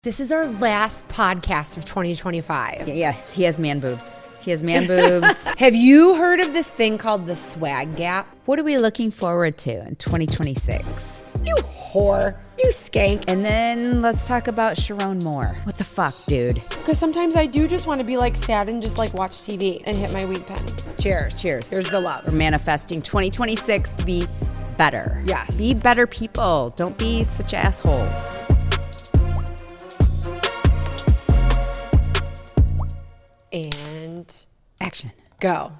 This is our last podcast of 2025. Yes, he has man boobs. He has man boobs. Have you heard of this thing called the swag gap? What are we looking forward to in 2026? You whore. You skank. And then let's talk about Sharon Moore. What the fuck, dude? Because sometimes I do just want to be like sad and just like watch TV and hit my weed pen. Cheers. Cheers. Here's the love. We're manifesting 2026 to be better. Yes. Be better people. Don't be such assholes. And action. Go.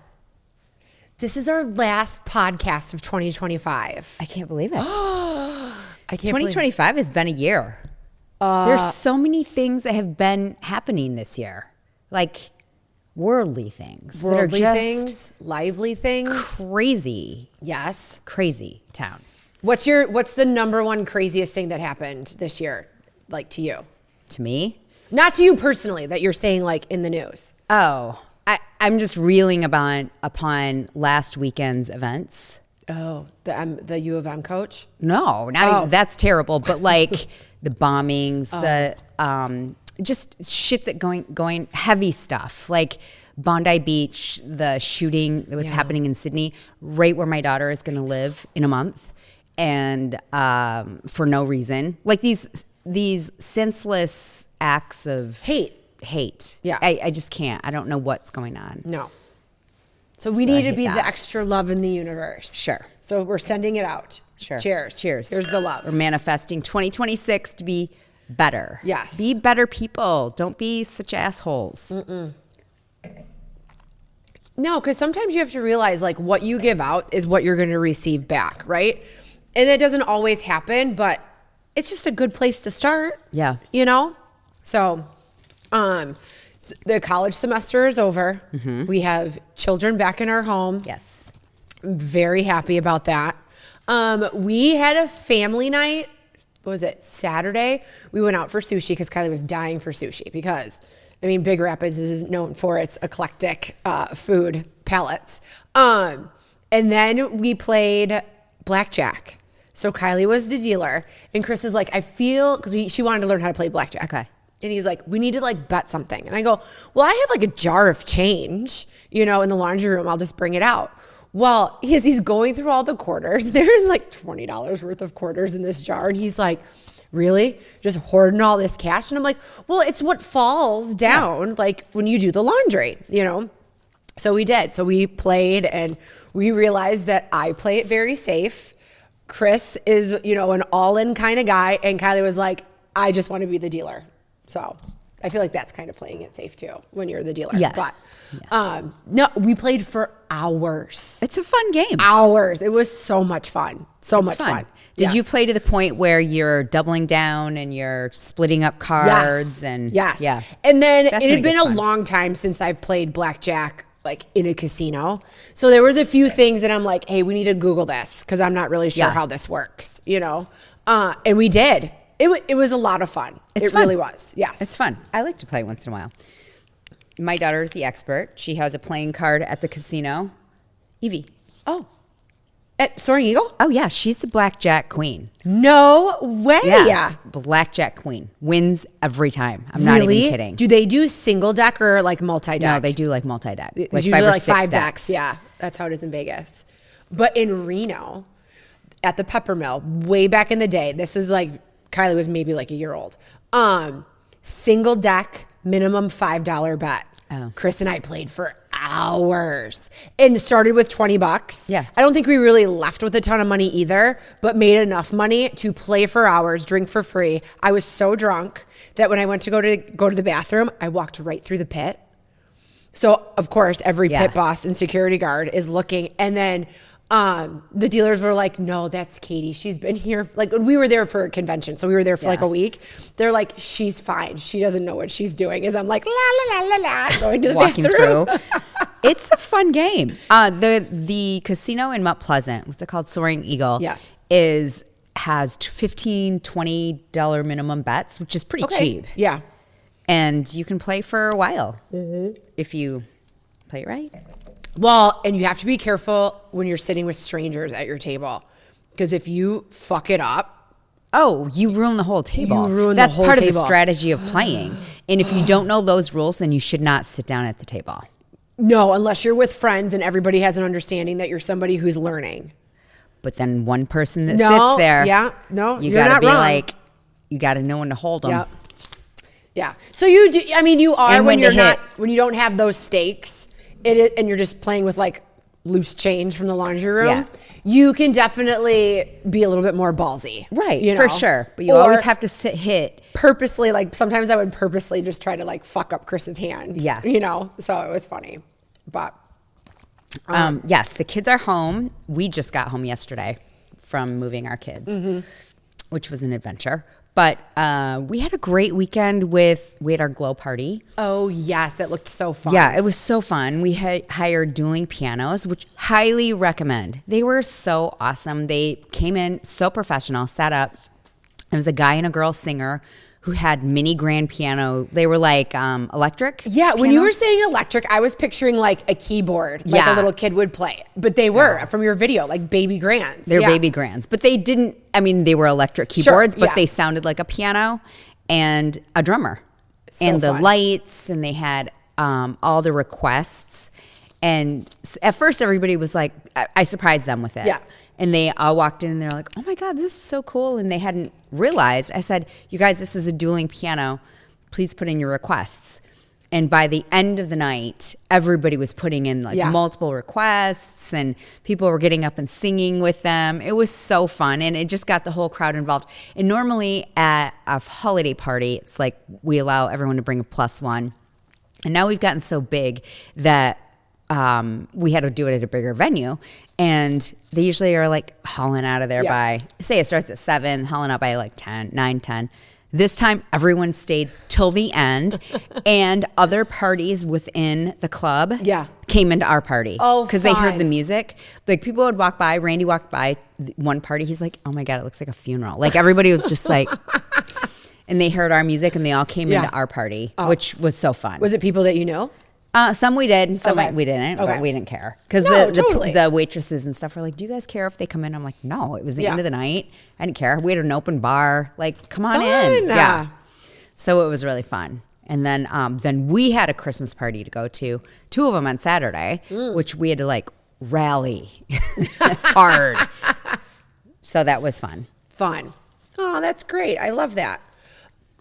This is our last podcast of 2025. I can't believe it. I can't 2025 has been a year. There's so many things that have been happening this year. Like worldly things. Worldly that are just things, lively things. Crazy. Yes. Crazy town. What's the number one craziest thing that happened this year, like to you? To me? Not to you personally, that you're saying like in the news. Oh, I'm just reeling upon last weekend's events. Oh, the U of M coach? No, not even, that's terrible. But like the bombings, the just shit that going heavy stuff. Like Bondi Beach, the shooting that was happening in Sydney, right where my daughter is going to live in a month, and for no reason. Like these senseless acts of hate. Yeah. I just can't. I don't know what's going on. No. So we need to be the extra love in the universe. Sure. So we're sending it out. Sure. Cheers. Cheers. Here's the love. We're manifesting 2026 to be better. Yes. Be better people. Don't be such assholes. No, because sometimes you have to realize like what you give out is what you're going to receive back, right? And that doesn't always happen, but it's just a good place to start. Yeah. You know? So, the college semester is over. Mm-hmm. We have children back in our home. Yes. I'm very happy about that. We had a family night. What was it? Saturday. We went out for sushi because Kylie was dying for sushi because, I mean, Big Rapids is known for its eclectic food palettes. And then we played blackjack. So Kylie was the dealer, and Chris is like, I feel, because she wanted to learn how to play blackjack. Okay. And he's like, we need to like bet something. And I go, well, I have like a jar of change, in the laundry room. I'll just bring it out. Well, as he's going through all the quarters, there's like $20 worth of quarters in this jar. And he's like, really? Just hoarding all this cash? And I'm like, well, it's what falls down like when you do the laundry, So we did. So we played, and we realized that I play it very safe. Chris is, an all-in kind of guy. And Kylie was like, I just want to be the dealer. So I feel like that's kind of playing it safe too when you're the dealer. Yeah. But no, we played for hours. It's a fun game. Hours. It was so much fun. So much fun. Did you play to the point where you're doubling down and you're splitting up cards? Yes. Yeah. And then That's it had been a fun. long time since I've played blackjack like in a casino. So there was a few things that I'm like, hey, we need to Google this because I'm not really sure how this works, And we did. It was a lot of fun. It really was. Yes. It's fun. I like to play once in a while. My daughter is the expert. She has a playing card at the casino. Evie. Oh. At Soaring Eagle? Oh, yeah. She's the blackjack queen. No way. Yes. Blackjack queen. Wins every time. I'm not even kidding. Do they do single deck or like multi-deck? No, they do like multi-deck. It's Like usually 5 or like 6 5 decks. decks. Yeah. That's how it is in Vegas. But in Reno, at the Pepper Mill, way back in the day, this is like, Kylie was maybe like a year old. Single deck, minimum $5 bet. Oh. Chris and I played for hours and started with $20. Yeah. I don't think we really left with a ton of money either, but made enough money to play for hours, drink for free. I was so drunk that when I went to go to the bathroom, I walked right through the pit. So of course, every pit boss and security guard is looking, and then the dealers were like, no, that's Katie. She's been here. Like, we were there for a convention. So we were there for like a week. They're like, she's fine. She doesn't know what she's doing. As I'm like, la, la, la, la, la, going to the walking bathroom. through. It's a fun game. The casino in Mount Pleasant, what's it called? Soaring Eagle. Yes. Has $15, $20 minimum bets, which is pretty cheap. Yeah. And you can play for a while if you play it right. Well, and you have to be careful when you're sitting with strangers at your table, because if you fuck it up, Oh, you ruin the whole table. That's part of the strategy of playing. And if you don't know those rules, then you should not sit down at the table. No, unless you're with friends and everybody has an understanding that you're somebody who's learning. But then one person that sits there, you got to be wrong. Like, you got to know when to hold them. Yep. Yeah. So you do. I mean, you are when you're not when you don't have those stakes, and you're just playing with like loose change from the laundry room. Yeah. You can definitely be a little bit more ballsy, right? You know? For sure. But you always have to hit purposely. Like sometimes I would purposely just try to like fuck up Chris's hand. Yeah. You know. So it was funny, but. Yes, the kids are home. We just got home yesterday from moving our kids, which was an adventure. But we had a great weekend we had our glow party. Oh, yes. It looked so fun. Yeah, it was so fun. We had hired dueling pianos, which highly recommend. They were so awesome. They came in so professional, set up. It was a guy and a girl singer who had mini grand piano. They were like electric. Yeah, when you were saying electric, I was picturing like a keyboard, like a little kid would play. But they were, from your video, like baby grands. They're baby grands. But they didn't, I mean, they were electric keyboards, but they sounded like a piano and a drummer. So and the lights, and they had all the requests. And at first everybody was like, I surprised them with it. Yeah. And they all walked in and they're like, oh my God, this is so cool. And they hadn't realized. I said, you guys, this is a dueling piano. Please put in your requests. And by the end of the night, everybody was putting in like multiple requests, and people were getting up and singing with them. It was so fun, and it just got the whole crowd involved. And normally at a holiday party, it's like we allow everyone to bring a +1. And now we've gotten so big that we had to do it at a bigger venue, and they usually are like hauling out of there by, say it starts at 7, hauling out by like 9, 10. This time, everyone stayed till the end, and other parties within the club came into our party. Oh, because they heard the music. Like people would walk by. Randy walked by one party. He's like, "Oh my God, it looks like a funeral." Like everybody was just like, and they heard our music, and they all came into our party, which was so fun. Was it people that you know? Some we did, and some we didn't, but we didn't care. Because the waitresses and stuff were like, do you guys care if they come in? I'm like, no, it was the end of the night. I didn't care. We had an open bar. Like, come on in. Yeah. So it was really fun. And then we had a Christmas party to go to, 2 of them on Saturday, which we had to like rally hard. So that was fun. Fun. Oh, that's great. I love that.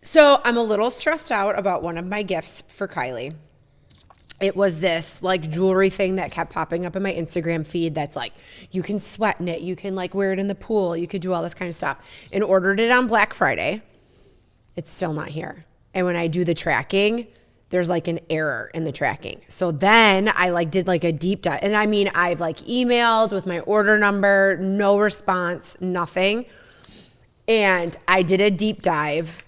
So I'm a little stressed out about one of my gifts for Kylie. It was this like jewelry thing that kept popping up in my Instagram feed that's like, you can sweat in it, you can like wear it in the pool, you could do all this kind of stuff. And ordered it on Black Friday. It's still not here. And when I do the tracking, there's like an error in the tracking. So then I like did like a deep dive. And I mean, I've like emailed with my order number, no response, nothing. And I did a deep dive,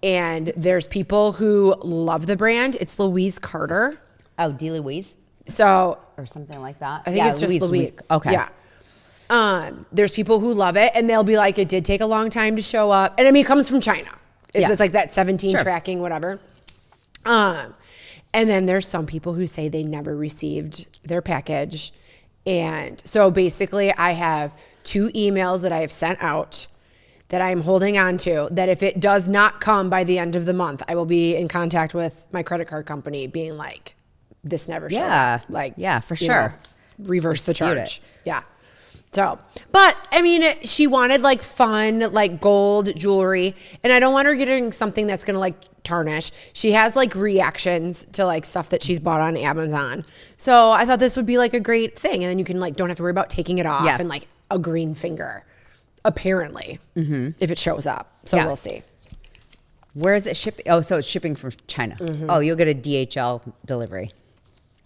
and there's people who love the brand. It's Louise Carter. Oh, D. Louise? So, or something like that. I think it's just Louise. Okay. Yeah. There's people who love it, and they'll be like, it did take a long time to show up. And I mean, it comes from China. It's like that 17 tracking, whatever. And then there's some people who say they never received their package. And so basically I have 2 emails that I have sent out that I'm holding on to, that if it does not come by the end of the month, I will be in contact with my credit card company being like, this never showed up. Like, for sure. Reverse the charge. Yeah. So, but I mean, she wanted like fun, like gold jewelry, and I don't want her getting something that's gonna like tarnish. She has like reactions to like stuff that she's bought on Amazon. So I thought this would be like a great thing. And then you can like, don't have to worry about taking it off and like a green finger, apparently, if it shows up. So we'll see. Where is it shipping? Oh, so it's shipping from China. Oh, you'll get a DHL delivery.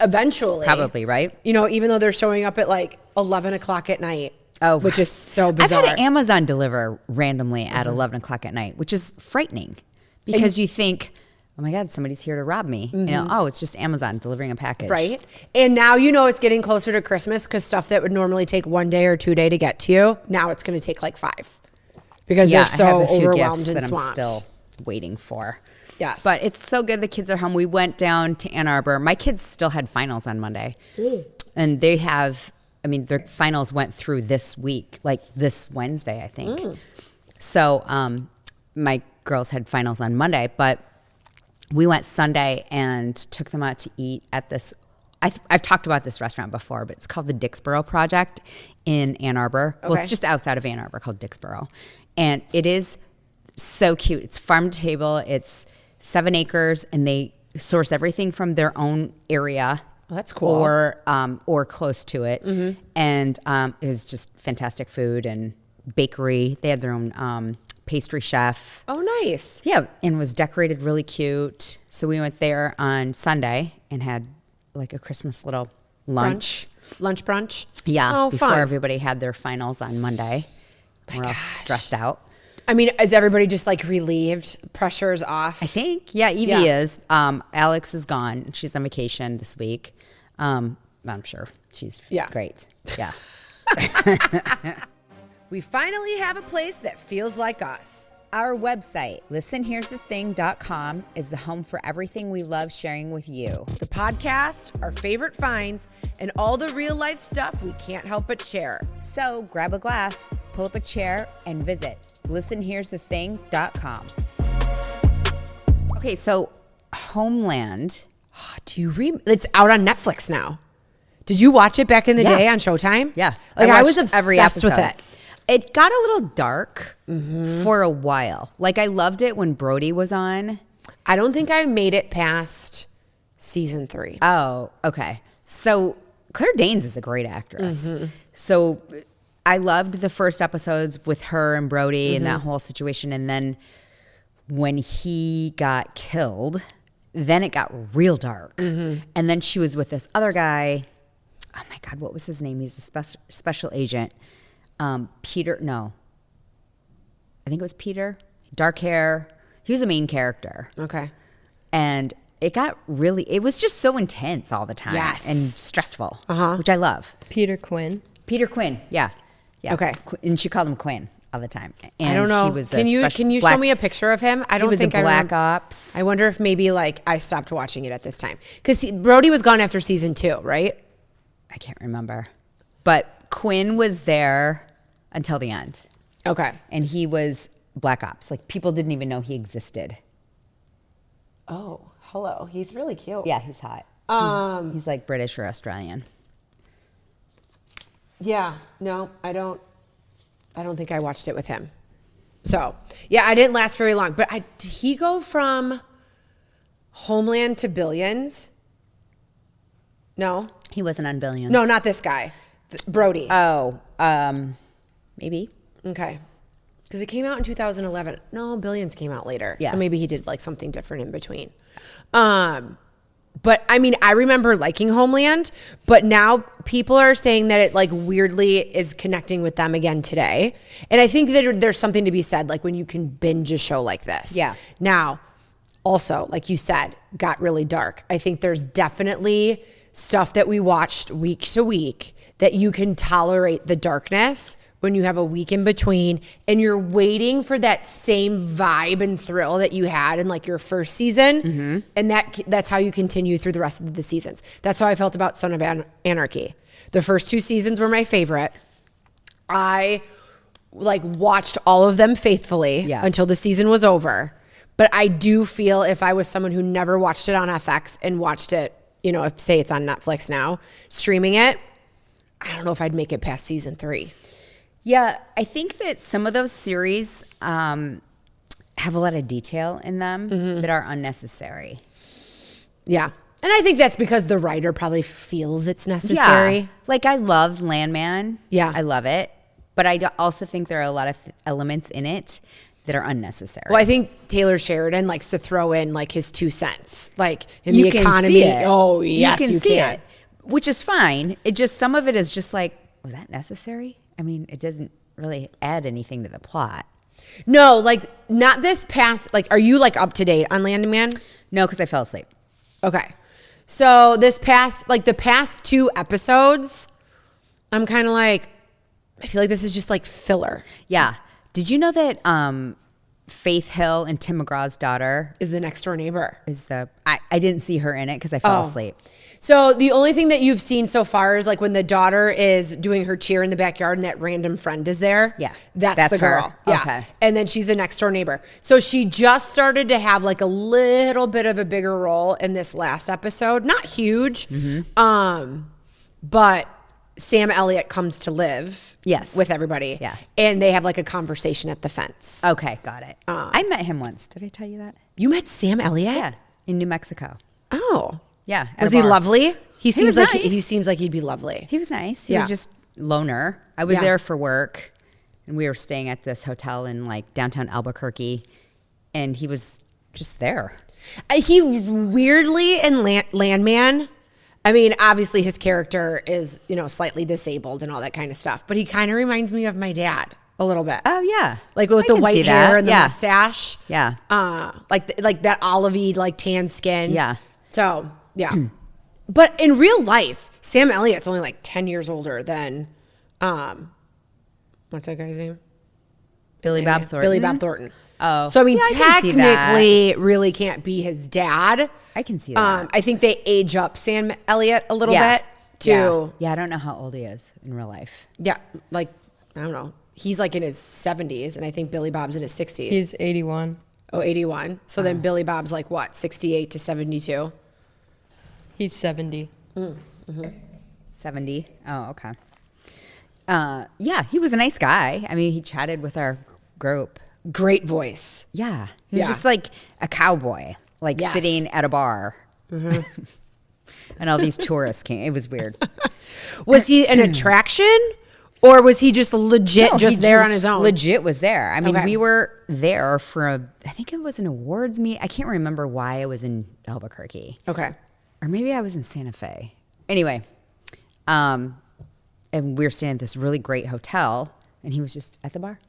Eventually. Probably, right? You know, even though they're showing up at like 11 o'clock at night. Oh, which is so bizarre. I've had Amazon deliver randomly at 11 o'clock at night, which is frightening because you think, oh my God, somebody's here to rob me. You know, oh, it's just Amazon delivering a package. Right. And now, you know, it's getting closer to Christmas because stuff that would normally take 1 day or 2 days to get to you, now it's going to take like 5 because they're so overwhelmed and swamped. I'm still waiting for. Yes. But it's so good the kids are home. We went down to Ann Arbor. My kids still had finals on Monday. And they have, I mean, their finals went through this week, like this Wednesday, I think. So my girls had finals on Monday, but we went Sunday and took them out to eat at this. I've talked about this restaurant before, but it's called the Dixboro Project in Ann Arbor. Okay. Well, it's just outside of Ann Arbor, called Dixboro. And it is so cute. It's farm to table. It's 7 acres, and they source everything from their own area. Oh, that's cool. Or close to it. Mm-hmm. And it's just fantastic food and bakery. They have their own pastry chef. Oh, nice. Yeah, and was decorated really cute. So we went there on Sunday and had like a Christmas little lunch. Lunch brunch? Yeah, oh, before fun. everybody had their finals on Monday. We're all stressed out. I mean, is everybody just like relieved? Pressure's off? I think. Yeah, Evie is. Alex is gone. She's on vacation this week. I'm sure she's great. Yeah. We finally have a place that feels like us. Our website, listenhere'sthething.com, is the home for everything we love sharing with you. The podcast, our favorite finds, and all the real life stuff we can't help but share. So grab a glass, pull up a chair, and visit listenhere'sthething.com. Okay, so Homeland. It's out on Netflix now. Did you watch it back in the day on Showtime? Yeah. Like I was obsessed with it. It got a little dark for a while. Like I loved it when Brody was on. I don't think I made it past season 3. Oh, okay. So Claire Danes is a great actress. Mm-hmm. So I loved the first episodes with her and Brody and that whole situation. And then when he got killed, then it got real dark. Mm-hmm. And then she was with this other guy. Oh my God, what was his name? He's a special agent. Peter, no. I think it was Peter. Dark hair. He was a main character. Okay. And it was just so intense all the time. Yes. And stressful, which I love. Peter Quinn, yeah. Okay. And she called him Quinn all the time. And I don't know. He was can you show me a picture of him? I don't think he was a Black Ops. I wonder if maybe like I stopped watching it at this time. Because Brody was gone after season 2, right? I can't remember. But Quinn was there until the end. Okay. And he was Black Ops. Like people didn't even know he existed. Oh, hello. He's really cute. Yeah, he's hot. He's like British or Australian. Yeah. No, I don't think I watched it with him. So, yeah, I didn't last very long. But did he go from Homeland to Billions? No? He wasn't on Billions. No, not this guy. Brody. Oh, maybe. Okay. Because it came out in 2011. No, Billions came out later. Yeah. So maybe he did like something different in between. But I mean, I remember liking Homeland, but now people are saying that it like weirdly is connecting with them again today. And I think that there's something to be said, like when you can binge a show like this. Yeah. Now, also, like you said, got really dark. I think there's definitely stuff that we watched week to week that you can tolerate the darkness when you have a week in between and you're waiting for that same vibe and thrill that you had in like your first season. Mm-hmm. And that's how you continue through the rest of the seasons. That's how I felt about Son of Anarchy. The first 2 seasons were my favorite. I like watched all of them faithfully until the season was over. But I do feel if I was someone who never watched it on FX and watched it, you know, if say it's on Netflix now, streaming it, I don't know if I'd make it past season 3. Yeah, I think that some of those series have a lot of detail in them that are unnecessary. Yeah. And I think that's because the writer probably feels it's necessary. Yeah. Like I loved Landman. Yeah. I love it. But I also think there are a lot of elements in it that are unnecessary. Well, I think Taylor Sheridan likes to throw in like his 2 cents, like in you the economy. Oh, yes, you see can. It, which is fine. It just, some of it is just like, was that necessary? I mean, it doesn't really add anything to the plot. No, like not this past, like, are you like up to date on Landman? No, because I fell asleep. Okay. So the past 2 episodes, I'm kind of like, I feel like this is just like filler. Yeah. Did you know that Faith Hill and Tim McGraw's daughter Is the next door neighbor. I didn't see her in it because I fell asleep. So the only thing that you've seen so far is like when the daughter is doing her cheer in the backyard and that random friend is there. Yeah. That's the girl. her. Yeah. Okay. And then she's a next door neighbor. So she just started to have like a little bit of a bigger role in this last episode. Not huge. But Sam Elliott comes to live with everybody. Yeah. And they have like a conversation at the fence. Okay, got it. I met him once. Did I tell you that? You met Sam Elliott? Yeah, in New Mexico. Oh. Yeah. Was he lovely? He seems was like nice. he seems like he'd be lovely. He was nice. He Yeah. was just loner. I was there for work, and we were staying at this hotel in like downtown Albuquerque, and he was just there. He weirdly in Landman. I mean, obviously his character is, slightly disabled and all that kind of stuff, but he kind of reminds me of my dad a little bit. Oh yeah, like with I the can white see hair that. and the Yeah. mustache. Yeah. Like that olivey, like tan skin. Yeah. So yeah, but in real life, Sam Elliott's only like 10 years older than, what's that guy's name? Billy Bob Thornton. Billy Bob Thornton. Oh. So I mean, Yeah, I can see that. technically, really can't be his dad. I can see that. I think they age up Sam Elliott a little bit to Yeah, I don't know how old he is in real life. like I don't know. He's like in his 70s, and I think Billy Bob's in his 60s. He's 81. Oh, 81. So then Billy Bob's like what, 68 to 72? He's 70. 70. Oh, okay. Yeah, he was a nice guy. I mean, he chatted with our group. Great voice. Yeah, he was Yeah. just like a cowboy, like Yes. sitting at a bar. And all these tourists came. It was weird. Was he an attraction, or was he just legit No, just he there on his own? Legit was there. I mean, Okay. we were there for I think it was an awards meet. I can't remember why I was in Albuquerque. Okay. Or maybe I was in Santa Fe. Anyway, and we were staying at this really great hotel, and he was just at the bar.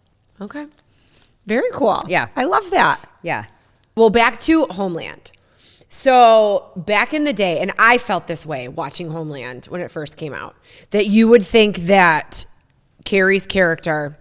Okay. Very cool. Yeah. I love that. Yeah. Well, back to Homeland. So back in the day, and I felt this way watching Homeland when it first came out, that you would think that Carrie's character,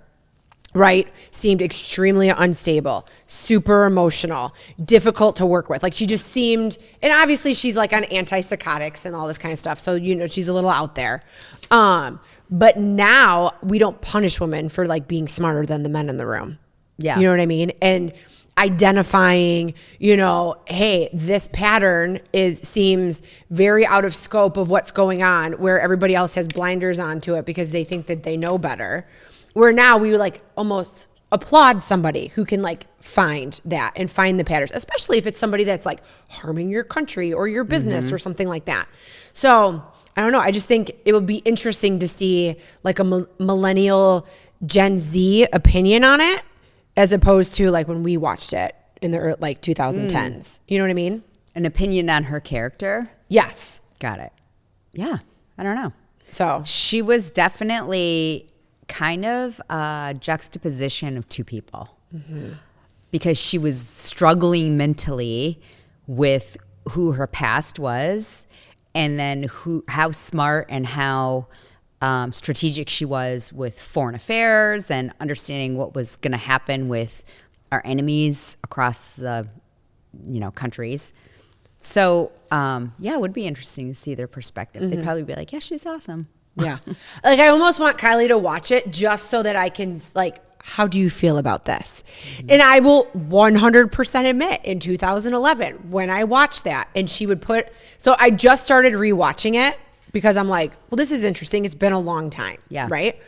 right, seemed extremely unstable, super emotional, difficult to work with. Like she just seemed, and obviously she's like on antipsychotics and all this kind of stuff. So, she's a little out there. But now we don't punish women for like being smarter than the men in the room. Yeah. You know what I mean? And identifying, hey, this pattern seems very out of scope of what's going on, where everybody else has blinders onto it because they think that they know better. Where now we like almost applaud somebody who can like find that and find the patterns, especially if it's somebody that's like harming your country or your business or something like that. So I don't know. I just think it would be interesting to see like a millennial Gen Z opinion on it, as opposed to like when we watched it in the like 2010s. You know what I mean? An opinion on her character. Yes. Got it. Yeah. I don't know. So She was definitely kind of a juxtaposition of two people, because she was struggling mentally with who her past was, and then how smart and how strategic she was with foreign affairs and understanding what was going to happen with our enemies across the countries. So it would be interesting to see their perspective. They'd probably be like, yeah, she's awesome. yeah. Like I almost want Kylie to watch it just so that I can like, how do you feel about this? And I will 100% admit in 2011 when I watched that, and she would so I just started rewatching it because I'm like, well, this is interesting. It's been a long time. Yeah. Right.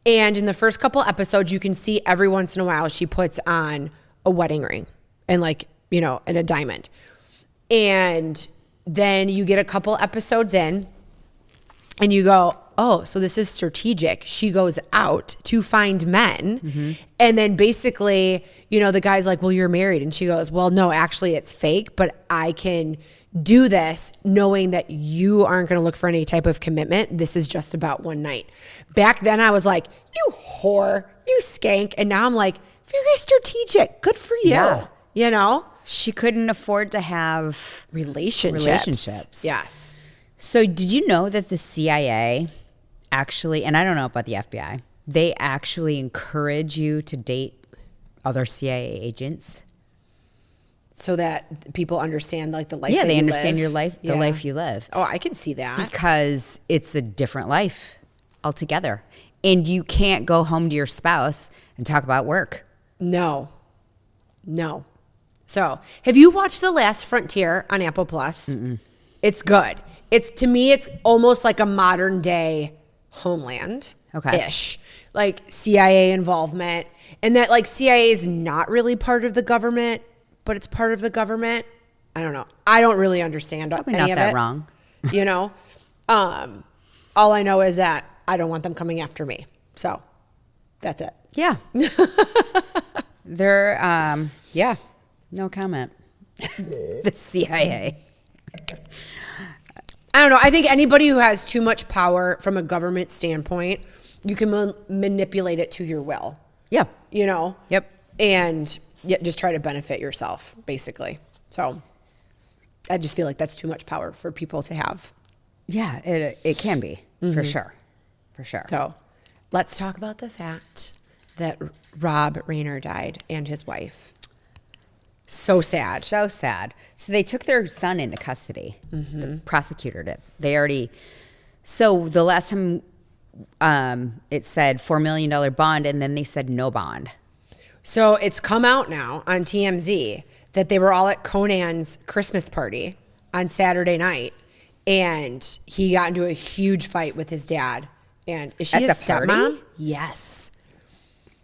And in the first couple episodes, you can see every once in a while she puts on a wedding ring and like, and a diamond. And then you get a couple episodes in and you go, oh, so this is strategic. She goes out to find men. And then basically, the guy's like, well, you're married. And she goes, well, no, actually it's fake, but I can do this knowing that you aren't going to look for any type of commitment. This is just about one night. Back then I was like, you whore, you skank. And now I'm like, very strategic. Good for you. Yeah. She couldn't afford to have relationships. Yes. So did you know that the CIA actually, and I don't know about the FBI, they actually encourage you to date other CIA agents. So that people understand like the life. Yeah, that they you understand live. your life, the life you live. Oh, I can see that. Because it's a different life altogether. And you can't go home to your spouse and talk about work. No. So, have you watched The Last Frontier on Apple Plus? It's good. To me, it's almost like a modern day Homeland. Okay. Ish. Like CIA involvement. And that like CIA is not really part of the government, but it's part of the government. I don't know. I don't really understand Probably any not of that it. wrong. You know? All I know is that I don't want them coming after me. So, that's it. Yeah. They're, no comment. The CIA. I don't know. I think anybody who has too much power from a government standpoint, you can manipulate it to your will. Yeah. You know? Yep. And just try to benefit yourself, basically. So I just feel like that's too much power for people to have. Yeah, it can be, for sure. For sure. So let's talk about the fact that Rob Rayner died and his wife. So sad. So sad. So they took their son into custody. The prosecutor did. They already. So the last time it said $4 million bond, and then they said no bond. So it's come out now on TMZ that they were all at Conan's Christmas party on Saturday night, and he got into a huge fight with his dad. And is she At his the party? stepmom? Yes.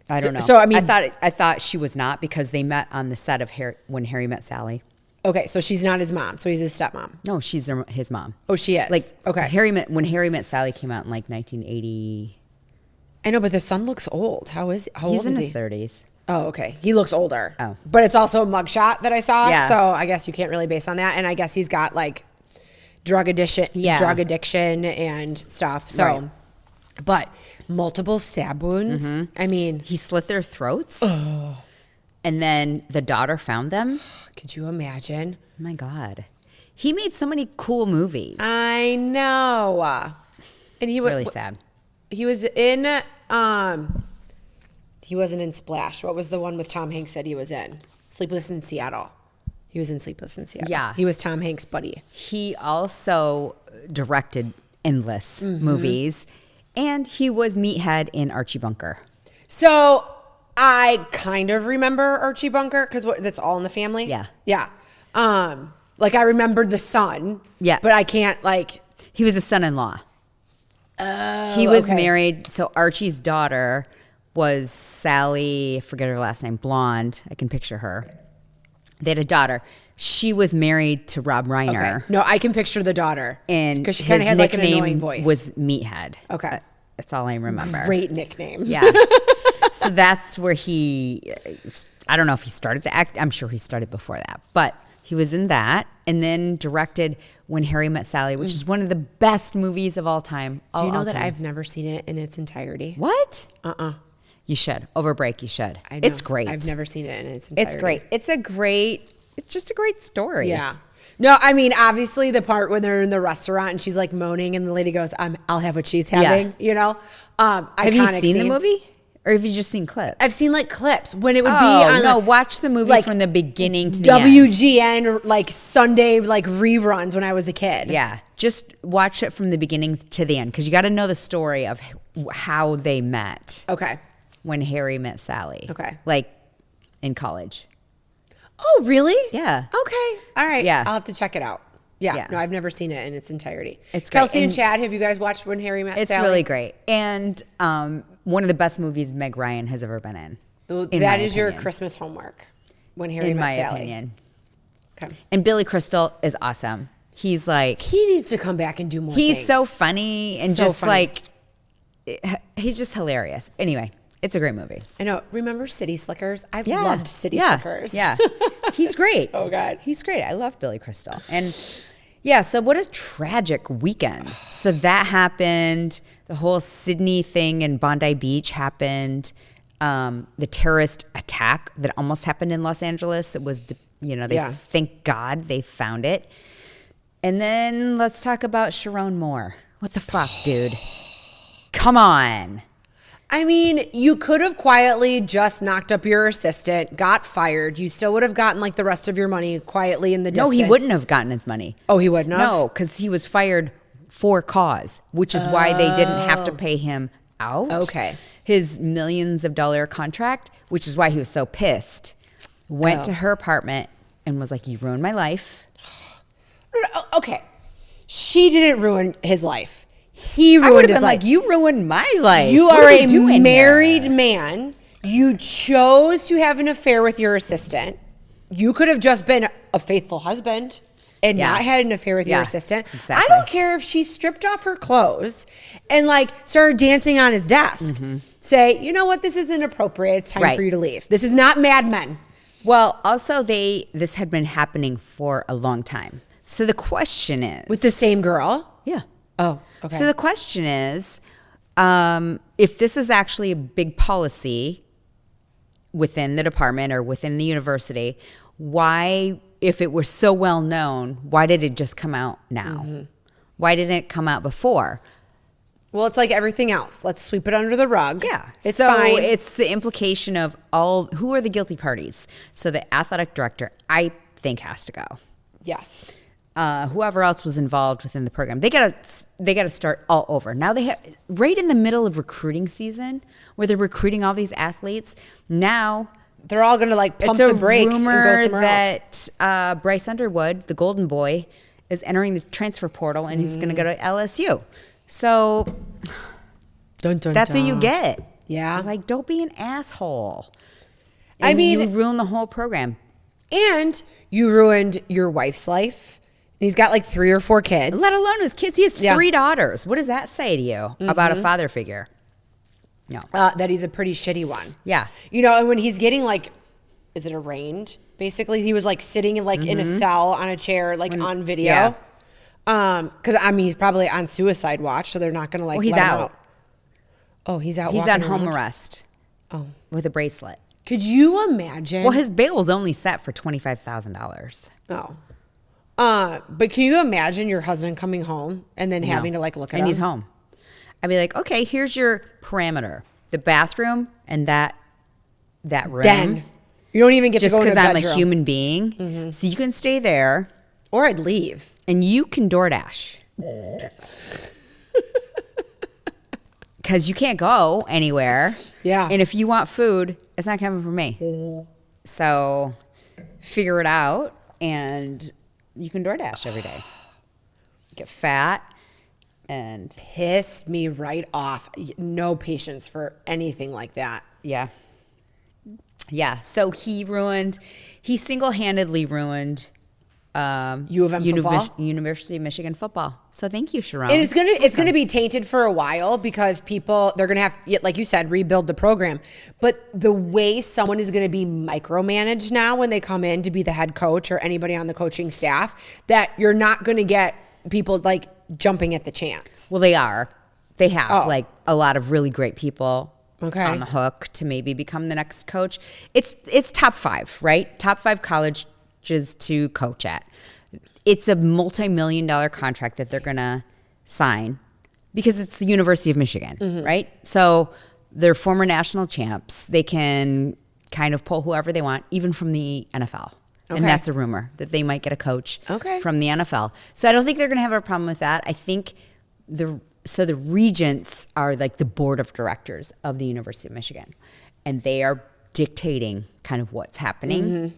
I don't know. So, I mean- I thought she was not, because they met on the set of When Harry Met Sally. Okay, so she's not his mom. So he's his stepmom. No, she's his mom. Oh, she is. Like, okay. When Harry Met Sally came out in like 1980. I know, but the son looks old. How old He's is in he? his 30s. Oh, okay. He looks older. Oh. But it's also a mugshot that I saw. Yeah. So I guess you can't really base on that. And I guess he's got like drug addiction and stuff. So, Right. but multiple stab wounds. I mean, He slit their throats. And then the daughter found them. could you imagine? Oh my God. He made so many cool movies. I know. And he was Really sad. He was in. He wasn't in Splash. What was the one with Tom Hanks that he was in? Sleepless in Seattle. He was in Sleepless in Seattle. Yeah. He was Tom Hanks' buddy. He also directed endless movies. And he was Meathead in Archie Bunker. So I kind of remember Archie Bunker because that's all in the family. Yeah. Yeah. Like I remember the son. Yeah. But I can't like. He was a son-in-law. Oh, He was okay. married. So Archie's daughter was Sally, I forget her last name, blonde. I can picture her. They had a daughter. She was married to Rob Reiner. Okay. No, I can picture the daughter. And because she kind of his had like an nickname annoying voice. was Meathead. Okay. That's all I remember. Great nickname. Yeah. So that's where I don't know if he started to act. I'm sure he started before that. But he was in that, and then directed When Harry Met Sally, which is one of the best movies of all time. Do you know that I've never seen it in its entirety? What? Uh-uh. You should. Over break, you should. I know. It's great. I've never seen it in its entirety. It's great. It's just a great story. Yeah. No, I mean, obviously the part when they're in the restaurant and she's like moaning and the lady goes, I'll have what she's having, you know? Have you Iconic seen the scene. movie? Or have you just seen clips? I've seen like clips when it would be Oh, on no, like, watch the movie like, from the beginning to the end. WGN like Sunday like reruns when I was a kid. Yeah, just watch it from the beginning to the end, because you got to know the story of how they met. Okay. When Harry met Sally. Okay. Like in college. Oh, really? Yeah. Okay. All right. Yeah. I'll have to check it out. Yeah. Yeah. No, I've never seen it in its entirety. It's great. Kelsey and And- Chad, have you guys watched When Harry Met It's Sally? really great. And one of the best movies Meg Ryan has ever been in. That is your Christmas homework. When Harry in Met my Sally. opinion. Okay. And Billy Crystal is awesome. He's like, He needs to come back and do more he's things. so funny and So just funny. he's just hilarious. Anyway, it's a great movie. I know. Remember City Slickers? I Yeah. loved City yeah. Slickers. Yeah. He's great. So good. He's great. I love Billy Crystal. And yeah, so what a tragic weekend. So that happened. The whole Sydney thing in Bondi Beach happened. The terrorist attack that almost happened in Los Angeles. It was, thank God they found it. And then let's talk about Sharon Moore. What the fuck, dude? Come on. I mean, you could have quietly just knocked up your assistant, got fired. You still would have gotten like the rest of your money quietly in the No, distance. he wouldn't have gotten his money. Oh, he wouldn't have? No, because he was fired for cause, which is why they didn't have to pay him out. Okay. His millions of dollar contract, which is why he was so pissed, went to her apartment and was like, you ruined my life. Okay. She didn't ruin his life. He I would ruined have his been life. like, you ruined my life. You What are you a doing married here? man. You chose to have an affair with your assistant. You could have just been a faithful husband and Yeah. not had an affair with your Yeah, assistant. exactly. I don't care if she stripped off her clothes and like started dancing on his desk. Say, you know what, this isn't appropriate. It's time Right. for you to leave. This is not Mad Men. Well, also this had been happening for a long time. So the question is, With the same girl? yeah. Oh, okay. So the question is, if this is actually a big policy within the department or within the university, why, if it was so well known, why did it just come out now? Why didn't it come out before? Well, it's like everything else. Let's sweep it under the rug. Yeah. It's so fine. it's the implication of who are the guilty parties. So the athletic director, I think, has to go. Yes. Whoever else was involved within the program, they gotta start all over. Now they have right in the middle of recruiting season where they're recruiting all these athletes. Now They're all going to like pump it's a the brakes and go rumor somewhere else. that Bryce Underwood, the golden boy, is entering the transfer portal and he's going to go to LSU. So Dun, dun, that's what dun. you get. Yeah. Like, don't be an asshole. I And mean- you ruin the whole program. And you ruined your wife's life. And he's got like 3 or 4 kids. Let alone his kids. He has Yeah. 3 daughters. What does that say to you about a father figure? No. That he's a pretty shitty one. Yeah. You know, and when he's getting like, is it arraigned? Basically, he was like sitting like in a cell on a chair, like on video. yeah. Because I mean, he's probably on suicide watch, so they're not going to like. Well, he's let him out. Oh, he's out. He's walking on home around? arrest Oh, with a bracelet. could you imagine? Well, his bail was only set for $25,000. Oh. But can you imagine your husband coming home and then having to like look at and him? he's home. I'd be like, okay, here's your parameter: the bathroom and that room. Den. You don't even get Just to go in because the I'm bedroom. a human being, so you can stay there Or I'd leave. and you can DoorDash. Because you can't go anywhere. Yeah. And if you want food, it's not coming from me. So figure it out, and you can DoorDash every day. Get fat, and Piss me right off. No patience for anything like that. yeah. Yeah. So he single-handedly ruined U of M football? University of Michigan football. So thank you, Sharon. And it's gonna be tainted for a while because they're gonna have, like you said, rebuild the program. But the way someone is gonna be micromanaged now when they come in to be the head coach or anybody on the coaching staff, that you're not gonna get people like jumping at the chance. Well, they are. They have Oh. like a lot of really great people Okay. on the hook to maybe become the next coach. It's top 5, right? Top 5 colleges to coach at. It's a multi-million-dollar contract that they're gonna sign because it's the University of Michigan, right? So they're former national champs. They can kind of pull whoever they want, even from the NFL. Okay. And that's a rumor that they might get a coach Okay. from the NFL. So I don't think they're going to have a problem with that. I think the regents are like the board of directors of the University of Michigan, and they are dictating kind of what's happening.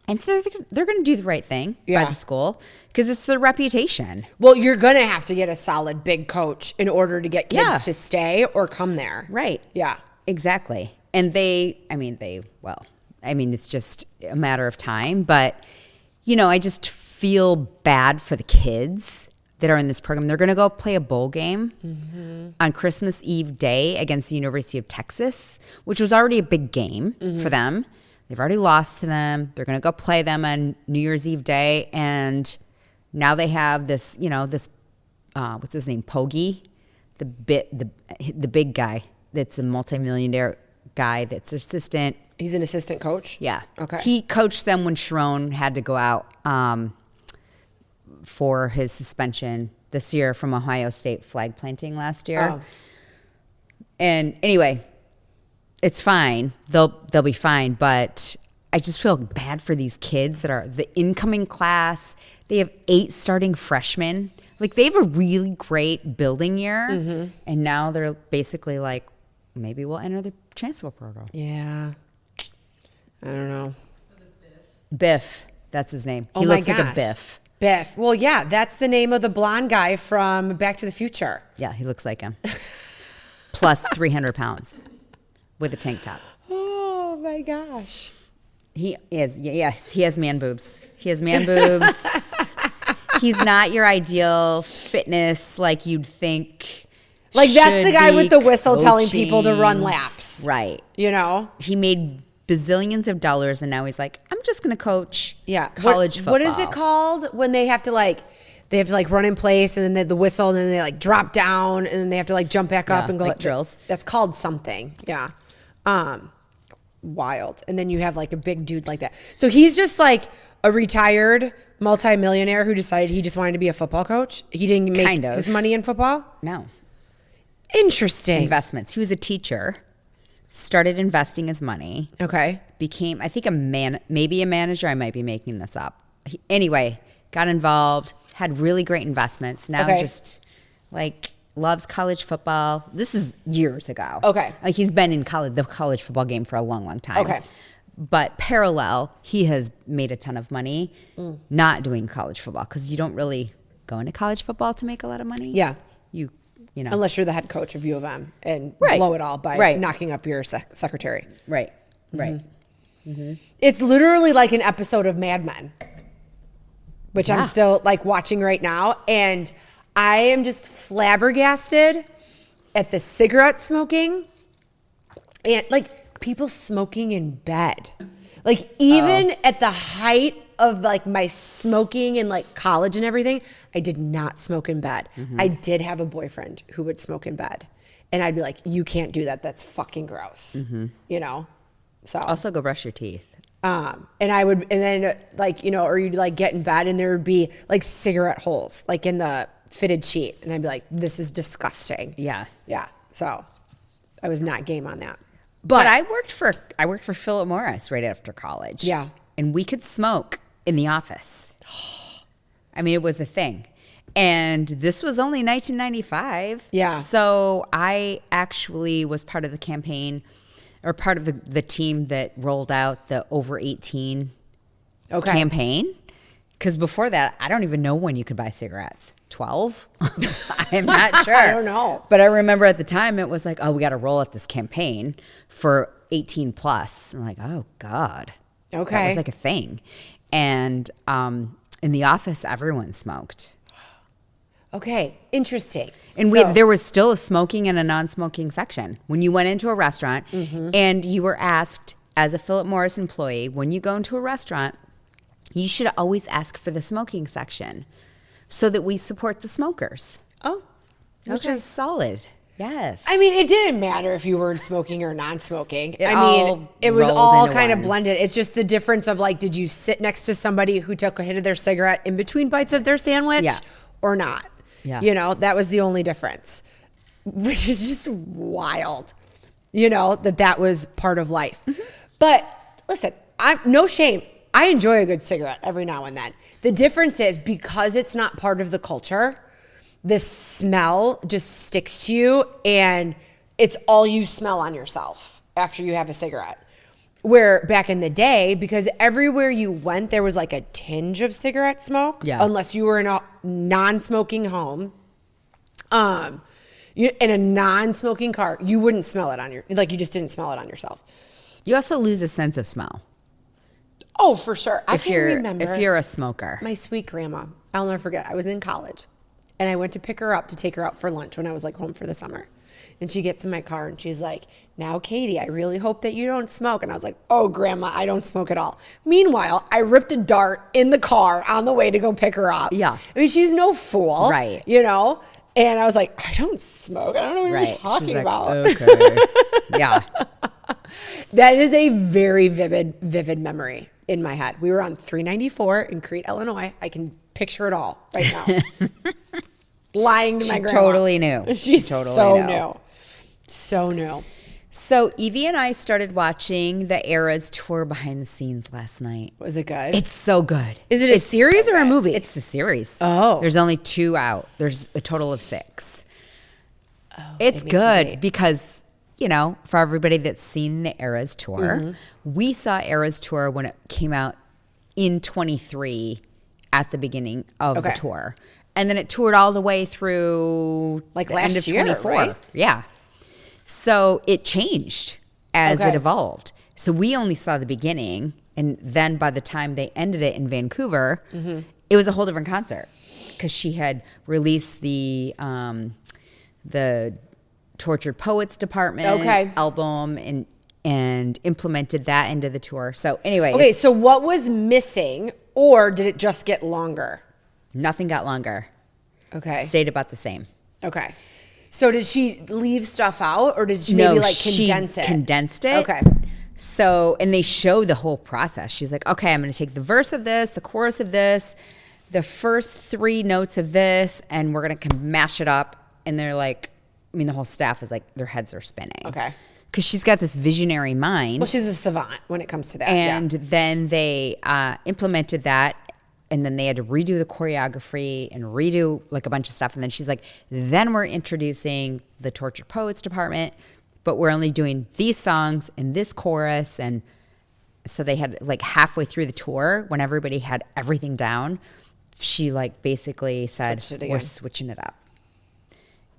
And so they're going to do the right thing by Yeah. the school because it's their reputation. Well, you're gonna have to get a solid big coach in order to get kids Yeah. to stay or come there. Right. Yeah. Exactly. And it's just a matter of time. But, I just feel bad for the kids that are in this program. They're going to go play a bowl game on Christmas Eve day against the University of Texas, which was already a big game for them. They've already lost to them. They're going to go play them on New Year's Eve day. And now they have this, what's his name? Poggi, the big guy that's a multimillionaire guy that's assistant. He's an assistant coach? Yeah. Okay. He coached them when Sharon had to go out for his suspension this year from Ohio State flag planting last year. Oh. And anyway, it's fine. They'll be fine. But I just feel bad for these kids that are the incoming class. They have 8 starting freshmen. Like, they have a really great building year. And now they're basically like, maybe we'll enter the transfer program. Yeah. I don't know. Biff. That's his name. Oh He my looks like a gosh. Biff. Biff. Well, yeah, that's the name of the blonde guy from Back to the Future. Yeah, he looks like him. Plus 300 pounds with a tank top. Oh my gosh. He is. Yes, he has man boobs. He has man boobs. He's not your ideal fitness like you'd think. Like, that's the guy should with the be whistle telling people to coaching. run laps. Right. You know? He made bazillions of dollars and now he's like, I'm just going to coach college football. What is it called when they have to run in place and then the whistle and then they like drop down and then they have to like jump back up and go like drills. That's called something. Yeah. Wild. And then you have like a big dude like that. So he's just like a retired multimillionaire who decided he just wanted to be a football coach. He didn't make his money in football? No. Interesting. Investments. He was a teacher, started investing his money. Okay. Became, I think, maybe a manager. I might be making this up. Anyway, got involved, had really great investments. Now just like loves college football. This is years ago. Okay. Like, he's been in the college football game for a long, long time. Okay. But parallel, he has made a ton of money not doing college football, because you don't really go into college football to make a lot of money. Yeah. You know. Unless you're the head coach of U of M and blow it all by knocking up your secretary. Right. Right. It's literally like an episode of Mad Men, which I'm still like watching right now. And I am just flabbergasted at the cigarette smoking and like people smoking in bed. Like, even at the height of like my smoking in like college and everything, I did not smoke in bed. I did have a boyfriend who would smoke in bed. And I'd be like, you can't do that. That's fucking gross. You know? So Also, go brush your teeth. and then like, you know, or you'd like get in bed and there would be like cigarette holes like in the fitted sheet. And I'd be like, this is disgusting. Yeah. Yeah. So I was not game on that. But I worked for Philip Morris right after college. Yeah. And we could smoke in the office. I mean, it was a thing. And this was only 1995. Yeah. So I actually was part of the campaign, or part of the team that rolled out the over 18 campaign. Because before that, I don't even know when you could buy cigarettes. 12? I'm not sure. I don't know. But I remember at the time it was like, oh, we got to roll out this campaign for 18 plus. I'm like, oh, God. Okay. That was like a thing. And in the office, everyone smoked. Okay. Interesting. And there was still a smoking and a non-smoking section. When you went into a restaurant and you were asked, as a Philip Morris employee, when you go into a restaurant, you should always ask for the smoking section so that we support the smokers. Oh, Which is solid. Yes. I mean, it didn't matter if you were smoking or non-smoking. It I all mean, it was rolled all into kind of one. blended. It's just the difference of like, did you sit next to somebody who took a hit of their cigarette in between bites of their sandwich or not? Yeah. You know, that was the only difference, which is just wild, you know, that was part of life. But listen, no shame. I enjoy a good cigarette every now and then. The difference is, because it's not part of the culture, the smell just sticks to you and it's all you smell on yourself after you have a cigarette. Where back in the day, because everywhere you went, there was like a tinge of cigarette smoke, unless you were in a non-smoking home, in a non-smoking car, you wouldn't smell it you just didn't smell it on yourself. You also lose a sense of smell. Oh, for sure. I If can remember. If you're a smoker. My sweet grandma, I'll never forget. I was in college and I went to pick her up to take her out for lunch when I was like home for the summer. And she gets in my car and she's like, now, Katie, I really hope that you don't smoke. And I was like, oh, grandma, I don't smoke at all. Meanwhile, I ripped a dart in the car on the way to go pick her up. Yeah. I mean, she's no fool. Right. You know? And I was like, I don't smoke. I don't know what you're talking She's like, about. okay. Yeah. That is a very vivid memory in my head. We were on 394 in Crete, Illinois. I can picture it all right now. Lying to my grandma. Totally knew. She totally so knew. knew. So new. So Evie and I started watching the Eras tour behind the scenes last night. Was it good? It's so good. Is it a series or a movie? It's a series. Oh. There's only 2 out. There's a total of 6. Oh, it's they make you good wait. because, you know, for everybody that's seen the Eras tour, we saw Eras tour when it came out in 23 at the beginning of the tour. And then it toured all the way through Like the last end of year, 24. right? Yeah. So it changed as it evolved. So we only saw the beginning, and then by the time they ended it in Vancouver, it was a whole different concert because she had released the Tortured Poets Department album and implemented that into the tour. So anyway, Okay, so what was missing, or did it just get longer? nothing got longer. Okay. Stayed about the same. Okay. So did she leave stuff out, or did she maybe like condense it? Condensed it. Okay. So, and they show the whole process. She's like, okay, I'm going to take the verse of this, the chorus of this, the first 3 notes of this, and we're going to mash it up. And they're like, I mean, the whole staff is like, their heads are spinning. Okay. Because she's got this visionary mind. Well, she's a savant when it comes to that. And then they implemented that. And then they had to redo the choreography and redo like a bunch of stuff. And then she's like, then we're introducing the Tortured Poets Department, but we're only doing these songs and this chorus. And so they had like halfway through the tour, when everybody had everything down, she like basically said, we're switching it up.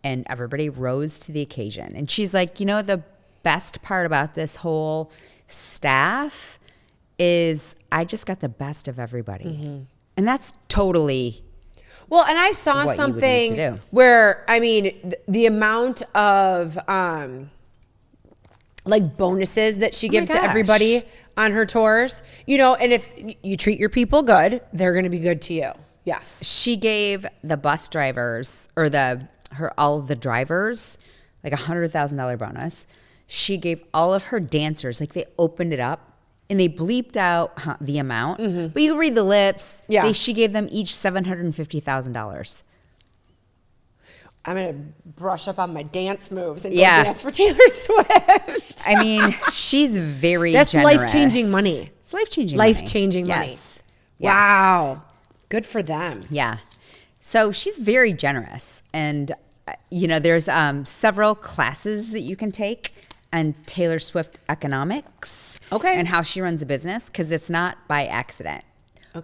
And everybody rose to the occasion. And she's like, you know, the best part about this whole staff is I just got the best of everybody. And that's totally well, and I saw what you would need to something do. where, I mean, the amount of like bonuses that she gives to gosh. everybody on her tours, you know, and if you treat your people good, they're going to be good to you. Yes. She gave the bus drivers or all of the drivers like $100,000 bonus. She gave all of her dancers, like they opened it up and they bleeped out the amount, but you can read the lips. Yeah. She gave them each $750,000. I'm going to brush up on my dance moves and go Yeah. dance for Taylor Swift. I mean, she's very That's generous. life-changing money. It's life-changing money. Life-changing money. Yes. Wow. Good for them. Yeah. So she's very generous. And, you know, there's several classes that you can take on Taylor Swift economics. Okay. And how she runs a business, because it's not by accident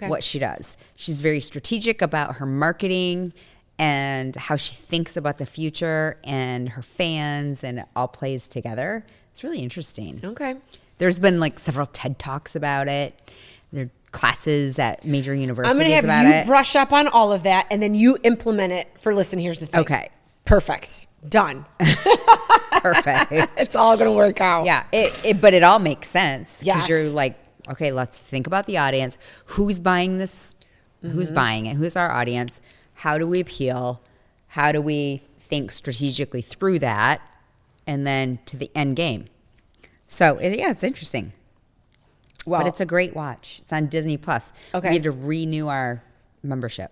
what she does. She's very strategic about her marketing and how she thinks about the future and her fans, and it all plays together. It's really interesting. Okay. There's been like several TED Talks about it. There are classes at major universities I'm going to have about you it. brush up on all of that, and then you implement it for Listen, Here's the Thing. Okay. Perfect. Done. Perfect. It's all going to work out. Yeah, but it all makes sense because Yes. you're like, okay, let's think about the audience. Who's buying this? Who's buying it? Who's our audience? How do we appeal? How do we think strategically through that? And then to the end game. So, yeah, it's interesting. Well, But it's a great watch. It's on Disney Plus. Okay. We had to renew our membership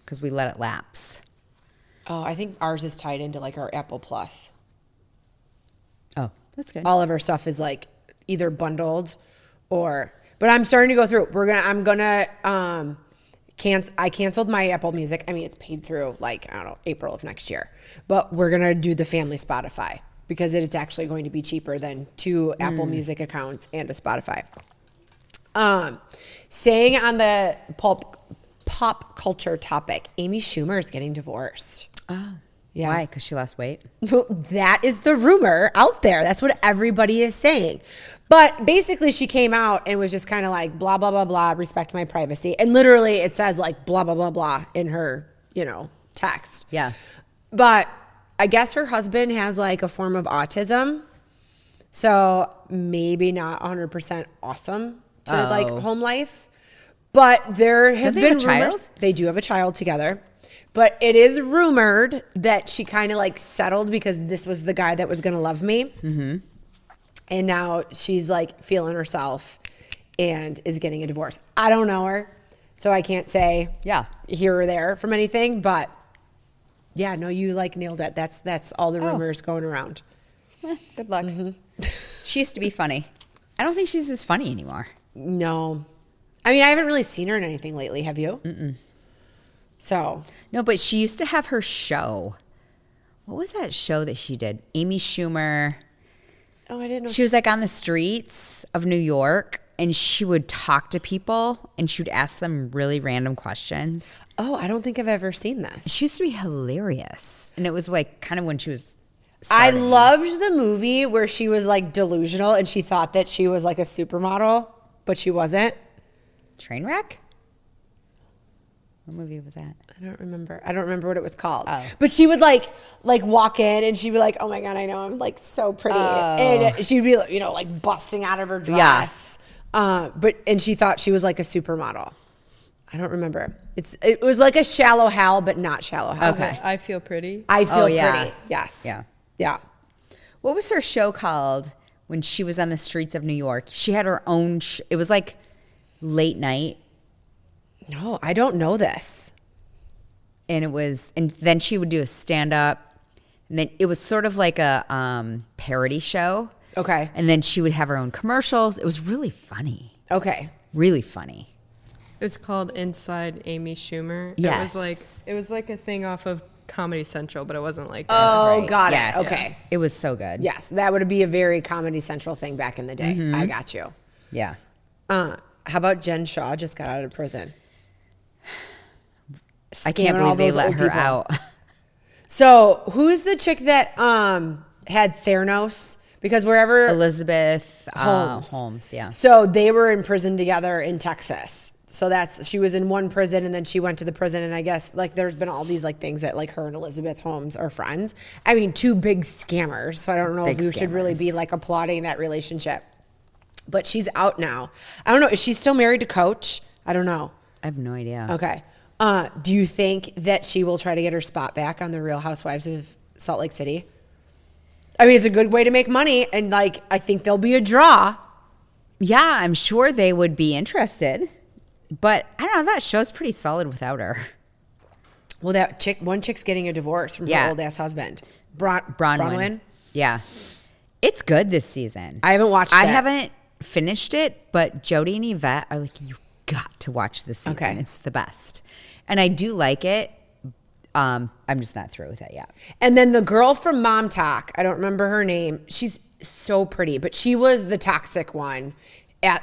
because we let it lapse. oh, I think ours is tied into like our Apple Plus. Oh, that's good. All of our stuff is like either bundled or, but I'm starting to go through. I canceled my Apple Music. I mean, it's paid through like, I don't know, April of next year. But we're going to do the family Spotify because it is actually going to be cheaper than 2 Apple Music accounts and a Spotify. Staying on the pop culture topic, Amy Schumer is getting divorced. Oh, Yeah. why? Because she lost weight? Well, that is the rumor out there. That's what everybody is saying. But basically, she came out and was just kind of like, blah, blah, blah, blah, respect my privacy. And literally, it says like, blah, blah, blah, blah in her, text. Yeah. But I guess her husband has like a form of autism. So maybe not 100% awesome to like home life. But there has Does they been have a rumors. child? They do have a child together. But it is rumored that she kind of like settled because this was the guy that was going to love me. Mm-hmm. And now she's like feeling herself and is getting a divorce. I don't know her, so I can't say here or there from anything. But yeah, no, you like nailed it. That's all the rumors going around. Good luck. She used to be funny. I don't think she's as funny anymore. No. I mean, I haven't really seen her in anything lately. Have you? Mm-mm. So. No, but she used to have her show. What was that show that she did? Amy Schumer. Oh, I didn't know. She was like on the streets of New York, and she would talk to people, and she would ask them really random questions. Oh, I don't think I've ever seen this. She used to be hilarious. And it was like kind of when she was I starting. loved the movie where she was like delusional and she thought that she was like a supermodel, but she wasn't. Trainwreck? What movie was that? I don't remember what it was called. Oh. But she would like walk in and she'd be like, "Oh my God, I know I'm like so pretty." And she'd be, like busting out of her dress. And she thought she was like a supermodel. I don't remember. It was like a Shallow Hal, but not Shallow Hal. Okay. I feel pretty. I feel yeah. pretty. Yes. Yeah. Yeah. What was her show called when she was on the streets of New York? She had her own it was like late night. No, I don't know this. And then she would do a stand-up. And then it was sort of like a parody show. Okay. And then she would have her own commercials. It was really funny. Okay. Really funny. It's called Inside Amy Schumer. Yes. It was like a thing off of Comedy Central, but it wasn't like that. Oh, Right. got Yes. it. Okay. It was so good. Yes, that would be a very Comedy Central thing back in the day. Mm-hmm. I got you. Yeah. How about Jen Shaw just got out of prison? I can't Scamming all believe they those let old her people. out. So who's the chick that had Theranos? Because wherever Elizabeth Holmes. Holmes, yeah. So they were in prison together in Texas. So she was in one prison and then she went to the prison, and I guess like there's been all these like things that like her and Elizabeth Holmes are friends. I mean, two big scammers. So I don't know if you should really be like applauding that relationship. But she's out now. I don't know. Is she still married to Coach? I don't know. I have no idea. Okay. Do you think that she will try to get her spot back on the Real Housewives of Salt Lake City? I mean, it's a good way to make money, and like I think there'll be a draw. Yeah, I'm sure they would be interested. But I don't know, that show's pretty solid without her. Well, one chick's getting a divorce from her old ass husband, Bronwyn. Yeah. It's good this season. I haven't watched it. I haven't finished it, but Jody and Yvette are like, you've got to watch this season. Okay. It's the best. And I do like it. I'm just not through with it yet. And then the girl from Mom Talk, I don't remember her name. She's so pretty, but she was the toxic one,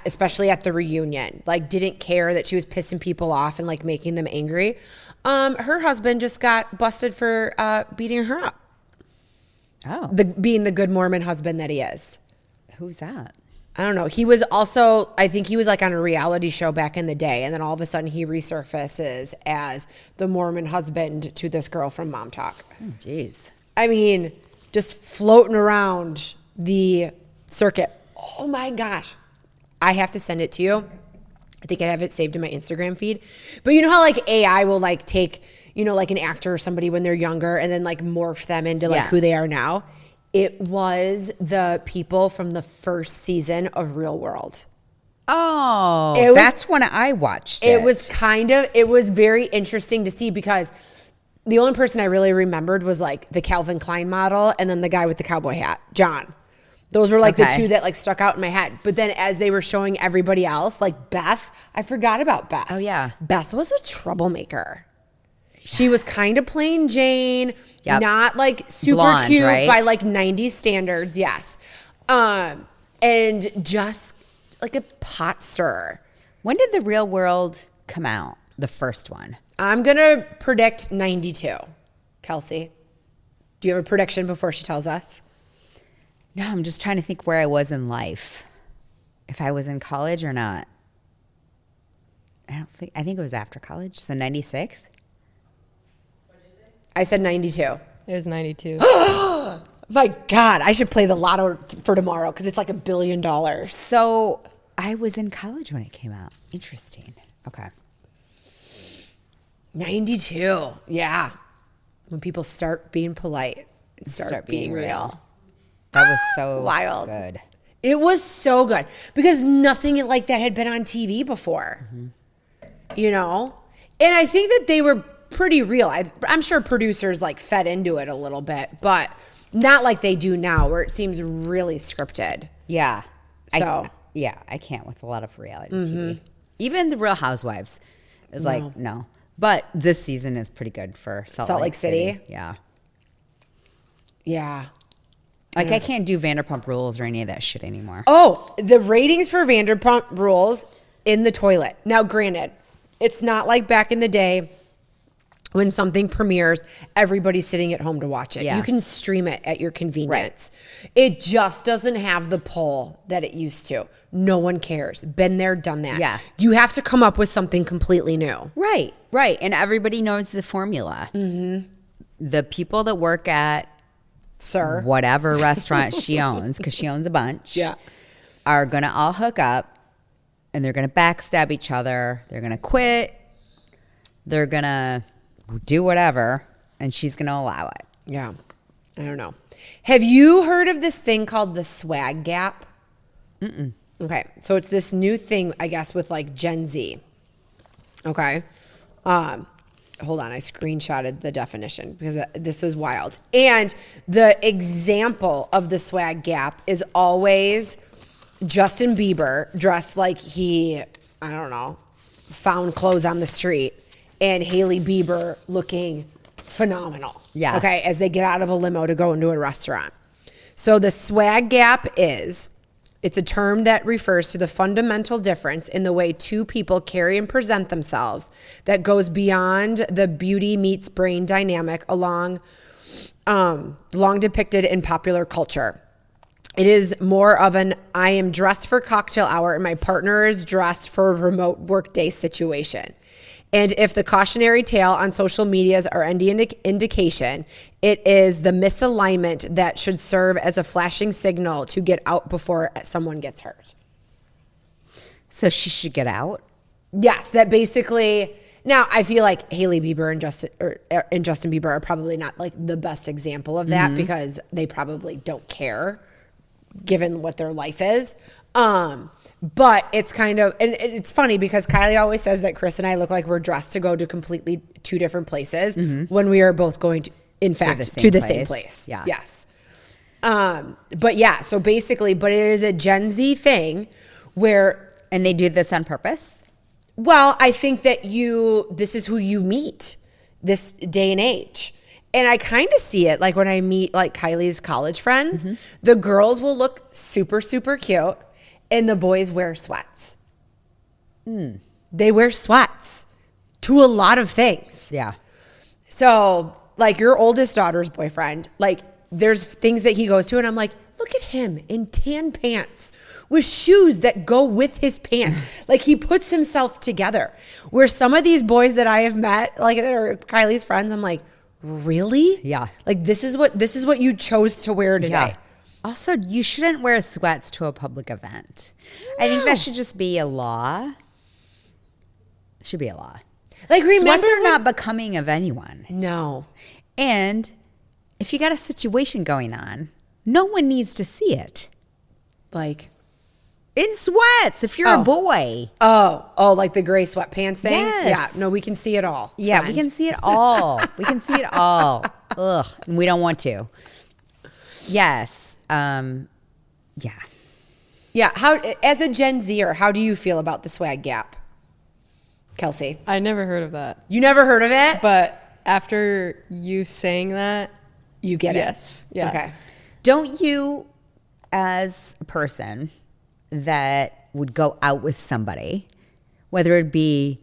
especially at the reunion. Like, didn't care that she was pissing people off and like making them angry. Her husband just got busted for beating her up. Oh. Being the good Mormon husband that he is. Who's that? I don't know. He was also, I think he was like on a reality show back in the day. And then all of a sudden he resurfaces as the Mormon husband to this girl from Mom Talk. Oh, jeez. I mean, just floating around the circuit. Oh my gosh. I have to send it to you. I think I have it saved in my Instagram feed. But you know how like AI will like take, like an actor or somebody when they're younger and then like morph them into like who they are now? It was the people from the first season of Real World. Oh, that's when I watched it. It was very interesting to see because the only person I really remembered was like the Calvin Klein model and then the guy with the cowboy hat, John. Those were like the two that like stuck out in my head. But then as they were showing everybody else, like Beth, I forgot about Beth. Oh, yeah. Beth was a troublemaker. She was kind of plain Jane, not like super blonde, cute right? by like 90s standards, yes. And just like a pot stirrer. When did The Real World come out? The first one. I'm going to predict 92. Kelsey, do you have a prediction before she tells us? No, I'm just trying to think where I was in life. If I was in college or not. I think it was after college, so 96. I said 92. It was 92. My God, I should play the lotto for tomorrow because it's like $1 billion. So I was in college when it came out. Interesting. Okay. 92. Yeah. When people start being polite and start being real. That was so wild. Good. It was so good because nothing like that had been on TV before. Mm-hmm. And I think that they were pretty real. I'm sure producers like fed into it a little bit, but Not like they do now, where it seems really scripted. Yeah. So. I can't with a lot of reality TV. Even the Real Housewives is like, no. But this season is pretty good for Salt Lake City. Yeah. Yeah. Like, I can't do Vanderpump Rules or any of that shit anymore. Oh, the ratings for Vanderpump Rules in the toilet. Now, granted, it's not like back in the day when something premieres, everybody's sitting at home to watch it. Yeah. You can stream it at your convenience. Right. It just doesn't have the pull that it used to. No one cares. Been there, done that. Yeah. You have to come up with something completely new. Right. And everybody knows the formula. Mm-hmm. The people that work at whatever restaurant she owns, because she owns a bunch, are going to all hook up, and they're going to backstab each other. They're going to quit. They're going to do whatever, and she's going to allow it. Yeah. I don't know. Have you heard of this thing called the swag gap? Mm-mm. Okay. So it's this new thing, I guess, with like Gen Z. Okay. Hold on. I screenshotted the definition because this was wild. And the example of the swag gap is always Justin Bieber dressed like he, I don't know, found clothes on the street, and Hailey Bieber looking phenomenal. Yeah. Okay. As they get out of a limo to go into a restaurant. So the swag gap it's a term that refers to the fundamental difference in the way two people carry and present themselves that goes beyond the beauty meets brain dynamic long depicted in popular culture. It is more of an I am dressed for cocktail hour and my partner is dressed for a remote workday situation. And if the cautionary tale on social medias are any indication, it is the misalignment that should serve as a flashing signal to get out before someone gets hurt. So she should get out? Yes, that basically. Now, I feel like Hailey Bieber and Justin Bieber are probably not like the best example of that because they probably don't care given what their life is. But it's kind of, and it's funny because Kylie always says that Chris and I look like we're dressed to go to completely two different places when we are both going to, in fact, to the same place. Yeah. Yes. But yeah, so basically, but it is a Gen Z thing where. And they do this on purpose? Well, I think that this is who you meet this day and age. And I kind of see it like when I meet like Kylie's college friends, the girls will look super, super cute. And the boys wear sweats. They wear sweats to a lot of things. Yeah. So, like your oldest daughter's boyfriend, like there's things that he goes to, and I'm like, look at him in tan pants with shoes that go with his pants. Like he puts himself together. Where some of these boys that I have met, like that are Kylie's friends, I'm like, really? Yeah. Like this is what you chose to wear today. Yeah. Also, you shouldn't wear sweats to a public event. No. I think that should just be a law. Should be a law. Like, remember sweats are not becoming of anyone. No. And if you got a situation going on, no one needs to see it. Like in sweats, if you're a boy. Oh, like the gray sweatpants thing? Yes. Yeah. No, we can see it all. Yeah, friend. We can see it all. We can see it all. Ugh. And we don't want to. Yes. Yeah. Yeah. How, as a Gen Zer, how do you feel about the swag gap? Kelsey? I never heard of that. You never heard of it? But after you saying that, you get it. Yes. Yeah. Okay. Don't you, as a person that would go out with somebody, whether it be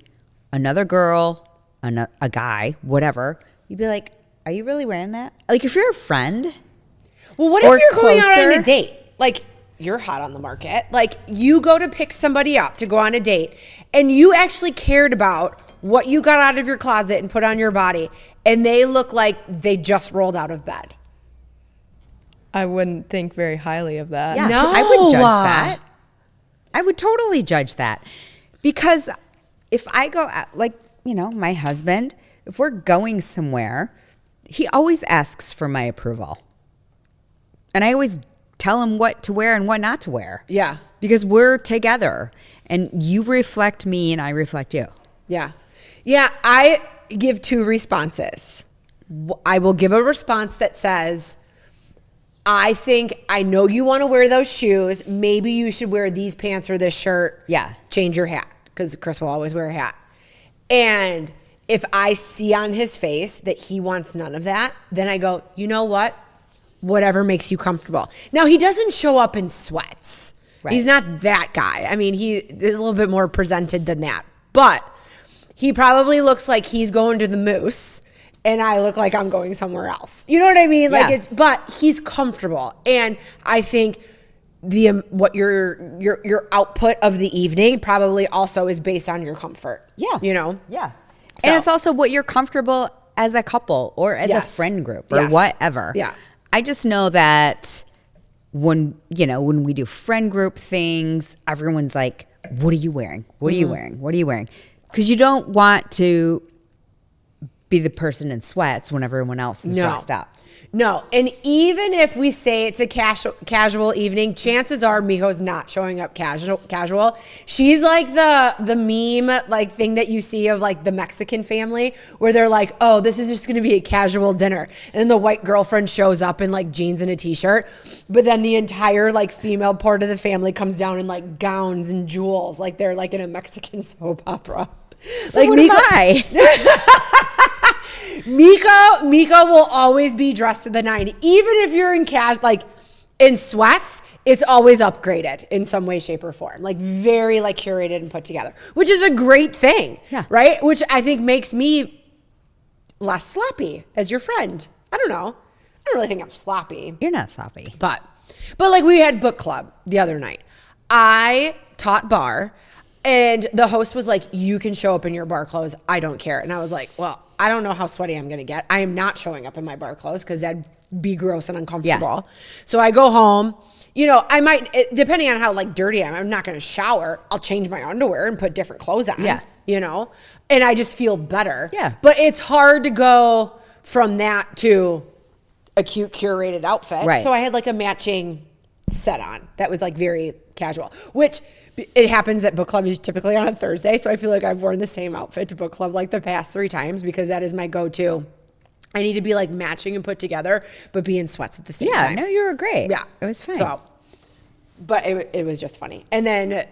another girl, a guy, whatever, you'd be like, are you really wearing that? Like if you're a friend. Well, what if you're going out on a date? Like, you're hot on the market. Like, you go to pick somebody up to go on a date, and you actually cared about what you got out of your closet and put on your body, and they look like they just rolled out of bed. I wouldn't think very highly of that. Yeah, no. I would judge that. I would totally judge that. Because if I go out, like, my husband, if we're going somewhere, he always asks for my approval. And I always tell him what to wear and what not to wear. Yeah. Because we're together and you reflect me and I reflect you. Yeah. Yeah, I give two responses. I will give a response that says, I think I know you want to wear those shoes. Maybe you should wear these pants or this shirt. Yeah. Change your hat because Chris will always wear a hat. And if I see on his face that he wants none of that, then I go, you know what? Whatever makes you comfortable. Now, he doesn't show up in sweats. Right. He's not that guy. I mean, he is a little bit more presented than that. But he probably looks like he's going to the Moose. And I look like I'm going somewhere else. You know what I mean? Like, but he's comfortable, and I think what your output of the evening probably also is based on your comfort. Yeah, you know. Yeah, So. And it's also what you're comfortable as a couple or as a friend group or whatever. Yeah, I just know that when we do friend group things, everyone's like, "What are you wearing? What are you wearing? What are you wearing?" Because you don't want to be the person in sweats when everyone else is dressed up. No, and even if we say it's a casual evening, chances are Meko's not showing up casual. She's like the meme like thing that you see of like the Mexican family where they're like, oh, this is just going to be a casual dinner. And then the white girlfriend shows up in like jeans and a t-shirt. But then the entire like female part of the family comes down in like gowns and jewels. Like they're like in a Mexican soap opera. So like what am I? Meko will always be dressed to the 90. Even if you're in sweats, it's always upgraded in some way, shape, or form. Like very like curated and put together, which is a great thing. Yeah. Right? Which I think makes me less sloppy as your friend. I don't know. I don't really think I'm sloppy. You're not sloppy. But like we had book club the other night. I taught bar. And the host was like, you can show up in your bar clothes. I don't care. And I was like, well, I don't know how sweaty I'm going to get. I am not showing up in my bar clothes because that'd be gross and uncomfortable. Yeah. So I go home. You know, I might, depending on how like dirty I am, I'm not going to shower. I'll change my underwear and put different clothes on. Yeah. You know, and I just feel better. Yeah. But it's hard to go from that to a cute curated outfit. Right. So I had like a matching set on that was like very casual, which it happens that book club is typically on a Thursday. So I feel like I've worn the same outfit to book club like the past 3 times because that is my go-to. I need to be like matching and put together, but be in sweats at the same time. Yeah, no, you were great. Yeah. It was fine. So, but it was just funny. And then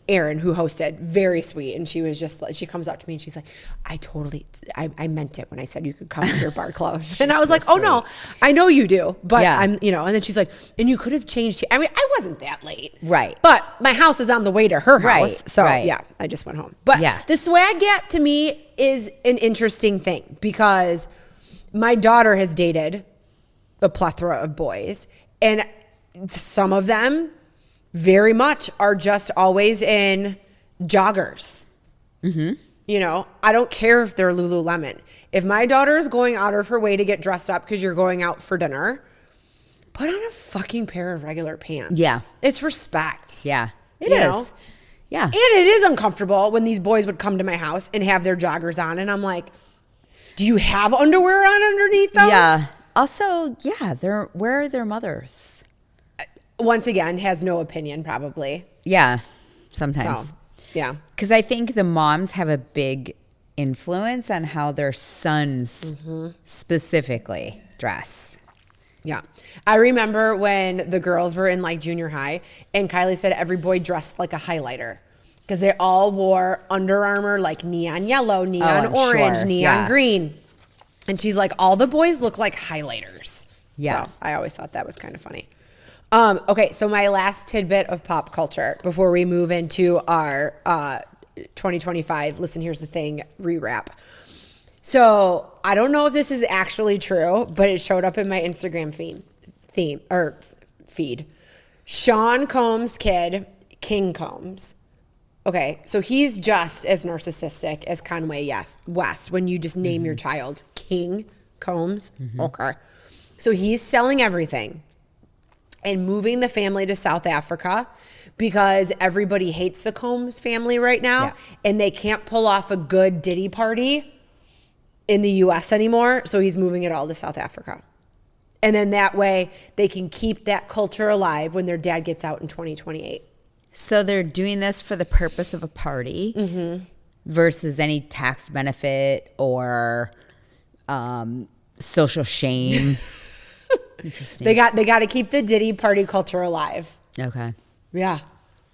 Erin, who hosted, very sweet. And she was just, she comes up to me and she's like, I meant it when I said you could come in your bar clothes. And I was like, oh no, I know you do. But and then she's like, and you could have changed. I mean, I wasn't that late. Right. But my house is on the way to her house. Right. So right. yeah, I just went home. But the swag gap to me is an interesting thing because my daughter has dated a plethora of boys. And some of them very much are just always in joggers. Mm-hmm. You know, I don't care if they're Lululemon. If my daughter is going out of her way to get dressed up because you're going out for dinner, put on a fucking pair of regular pants. Yeah. It's respect. Yeah. It is. Yeah. And it is uncomfortable when these boys would come to my house and have their joggers on. And I'm like, do you have underwear on underneath those? Yeah. Also, where are their mothers? Once again, has no opinion probably. Yeah, sometimes. So, yeah. Because I think the moms have a big influence on how their sons specifically dress. Yeah. I remember when the girls were in like junior high and Kylie said every boy dressed like a highlighter because they all wore Under Armour like neon yellow, neon orange, neon green. And she's like, all the boys look like highlighters. Yeah. So I always thought that was kind of funny. Okay, so my last tidbit of pop culture before we move into our 2025, listen, here's the thing, rewrap. So I don't know if this is actually true, but it showed up in my Instagram feed. Sean Combs' kid, King Combs. Okay, so he's just as narcissistic as Conway West when you just name your child King Combs. Okay. So he's selling everything and moving the family to South Africa because everybody hates the Combs family right now and they can't pull off a good Diddy party in the US anymore. So he's moving it all to South Africa. And then that way they can keep that culture alive when their dad gets out in 2028. So they're doing this for the purpose of a party versus any tax benefit or social shame. Interesting. They got to keep the Diddy party culture alive. Okay. Yeah.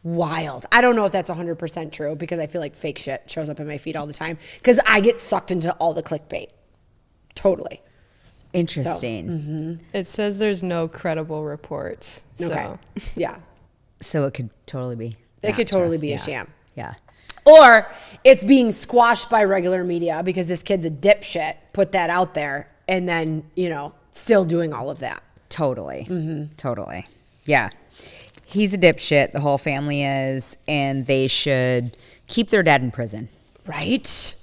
Wild. I don't know if that's 100% true because I feel like fake shit shows up in my feed all the time because I get sucked into all the clickbait. Totally. Interesting. It says there's no credible reports. So. Okay. Yeah. So it could totally be. It could totally be Yeah. a sham. Yeah. Or it's being squashed by regular media because this kid's a dipshit, put that out there, and then, still doing all of that. Totally. Totally. Yeah. He's a dipshit. The whole family is. And they should keep their dad in prison. Right?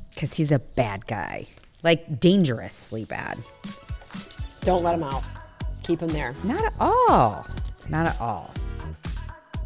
Because he's a bad guy. Like, dangerously bad. Don't let him out. Keep him there. Not at all. Not at all.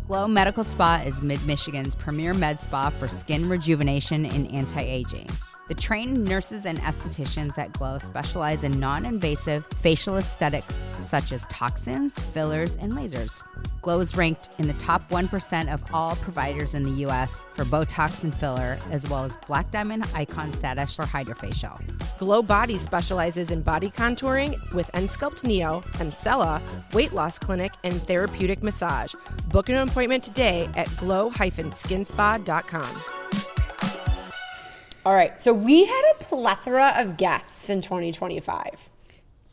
Glow Medical Spa is Mid-Michigan's premier med spa for skin rejuvenation and anti-aging. The trained nurses and estheticians at Glow specialize in non-invasive facial aesthetics such as toxins, fillers, and lasers. Glow is ranked in the top 1% of all providers in the U.S. for Botox and filler, as well as Black Diamond Icon status for Hydrofacial. Glow Body specializes in body contouring with Ensculpt Neo, Emcella, weight loss clinic, and therapeutic massage. Book an appointment today at glow-skinspa.com. All right. So we had a plethora of guests in 2025.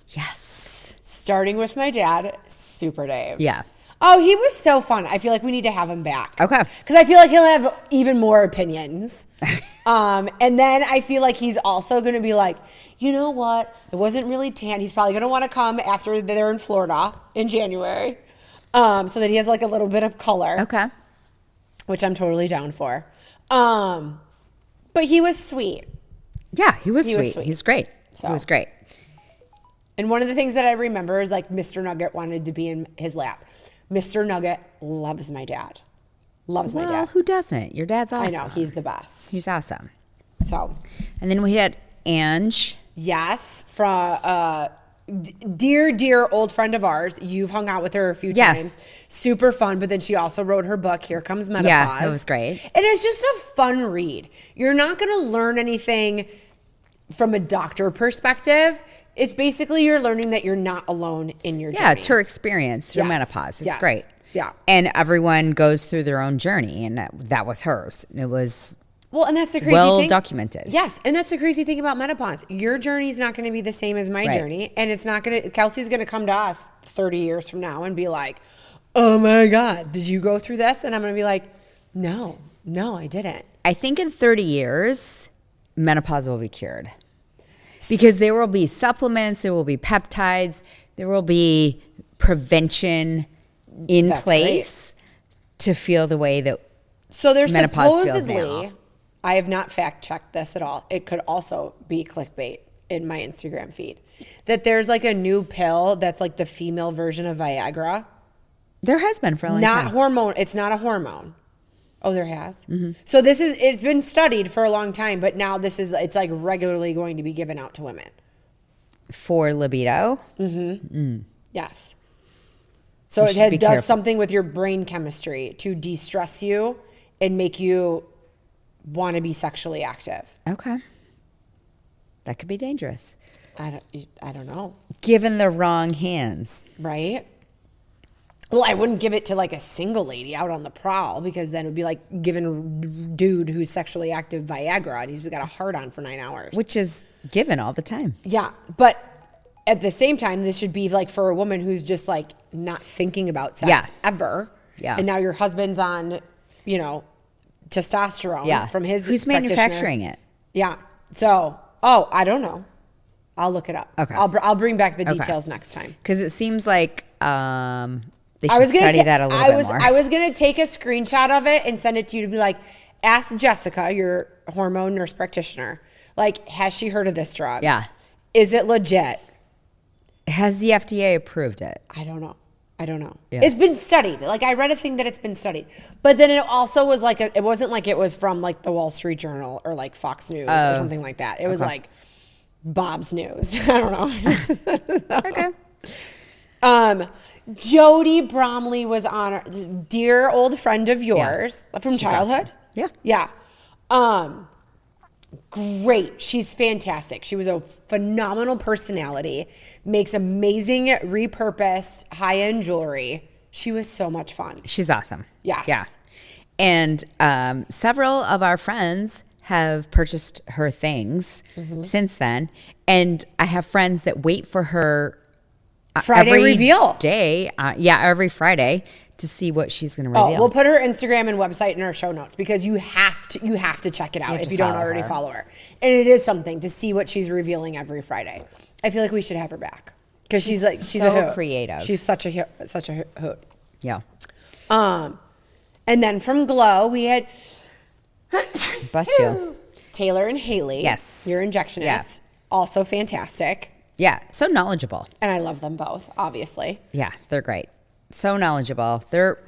Yes. Starting with my dad, Super Dave. Yeah. Oh, he was so fun. I feel like we need to have him back. Okay. Because I feel like he'll have even more opinions. And then I feel like he's also going to be like, you know what? It wasn't really tan. He's probably going to want to come after they're in Florida in January. So that he has like a little bit of color. Okay. Which I'm totally down for. But he was sweet. Yeah, he was He was sweet. sweet. He's great. So. He was great. And one of the things that I remember is like Mr. Nugget wanted to be in his lap. Mr. Nugget loves my dad. Loves my Well, dad. who doesn't? Your dad's awesome. I know, he's the best. He's awesome. So, And then we had Ange. yes, from dear old friend of ours. You've hung out with her a few Yeah. times. Super fun. But then she also wrote her book, Here Comes Menopause. Yeah, that was great. And it's just a fun read. You're not going to learn anything from a doctor perspective. It's basically you're learning that you're not alone in your journey. Yeah, it's her experience through Yes, menopause. It's yes, great. yeah. And everyone goes through their own journey, and that was hers. It was Well, and that's the crazy well thing. documented. Yes, and that's the crazy thing about menopause. Your journey is not going to be the same as my Right. journey, and it's not going to. Kelsey's going to come to us 30 years from now and be like, "Oh my God, did you go through this?" And I'm going to be like, "No, I didn't." I think in 30 years, menopause will be cured. Because there will be supplements, there will be peptides, there will be prevention in That's place to feel the way that So there's menopause feels supposedly, now. I have not fact checked this at all. It could also be clickbait in my Instagram feed. That there's like a new pill that's like the female version of Viagra. there has been for a long Not time. hormone. It's not a hormone. Oh, there has. So it's been studied for a long time, but now it's like regularly going to be given out to women. For libido. Yes. So You it should be does careful. something with your brain chemistry to de-stress you and make you want to be sexually active. Okay. That could be dangerous. I don't know. Given the wrong hands. Right? Well, I wouldn't give it to like a single lady out on the prowl because then it would be like giving a dude who's sexually active Viagra and he's just got a hard on for 9 hours. Which is given all the time. Yeah, but at the same time, this should be like for a woman who's just like not thinking about sex Yeah. ever. Yeah. And now your husband's on, testosterone from his Who's practitioner. manufacturing it? Yeah. So, I don't know. I'll look it up. Okay. I'll bring back the Okay. details next time. Because it seems like they should study that a little bit more. I was gonna take a screenshot of it and send it to you to be like, ask Jessica, your hormone nurse practitioner, like, has she heard of this drug? Yeah. Is it legit? Has the FDA approved it? I don't know. Yeah. It's been studied. Like I read a thing that it's been studied, but then it also was like it wasn't like it was from like the Wall Street Journal or like Fox News or something like that. It was like Bob's News. I don't know. Okay. Jody Bromley was on our dear old friend of yours from She's childhood. awesome. Yeah. Yeah. Great. She's fantastic. She was a phenomenal personality, makes amazing repurposed high-end jewelry. She was so much fun. She's awesome. Yes. Yeah. And several of our friends have purchased her things since then. And I have friends that wait for her Friday every reveal. day. Every Friday to see what she's going to reveal. Oh, we'll put her Instagram and website in our show notes because you have to check it out if you don't already follow her. And it is something to see what she's revealing every Friday. I feel like we should have her back because she's so a hoot. creative. She's such a hoot. Yeah. And then from Glow we had Bless you. Taylor and Haley. Yes. Your injectionist. Yeah. Also fantastic. Yeah. So knowledgeable. And I love them both, obviously. Yeah, they're great. So knowledgeable. They're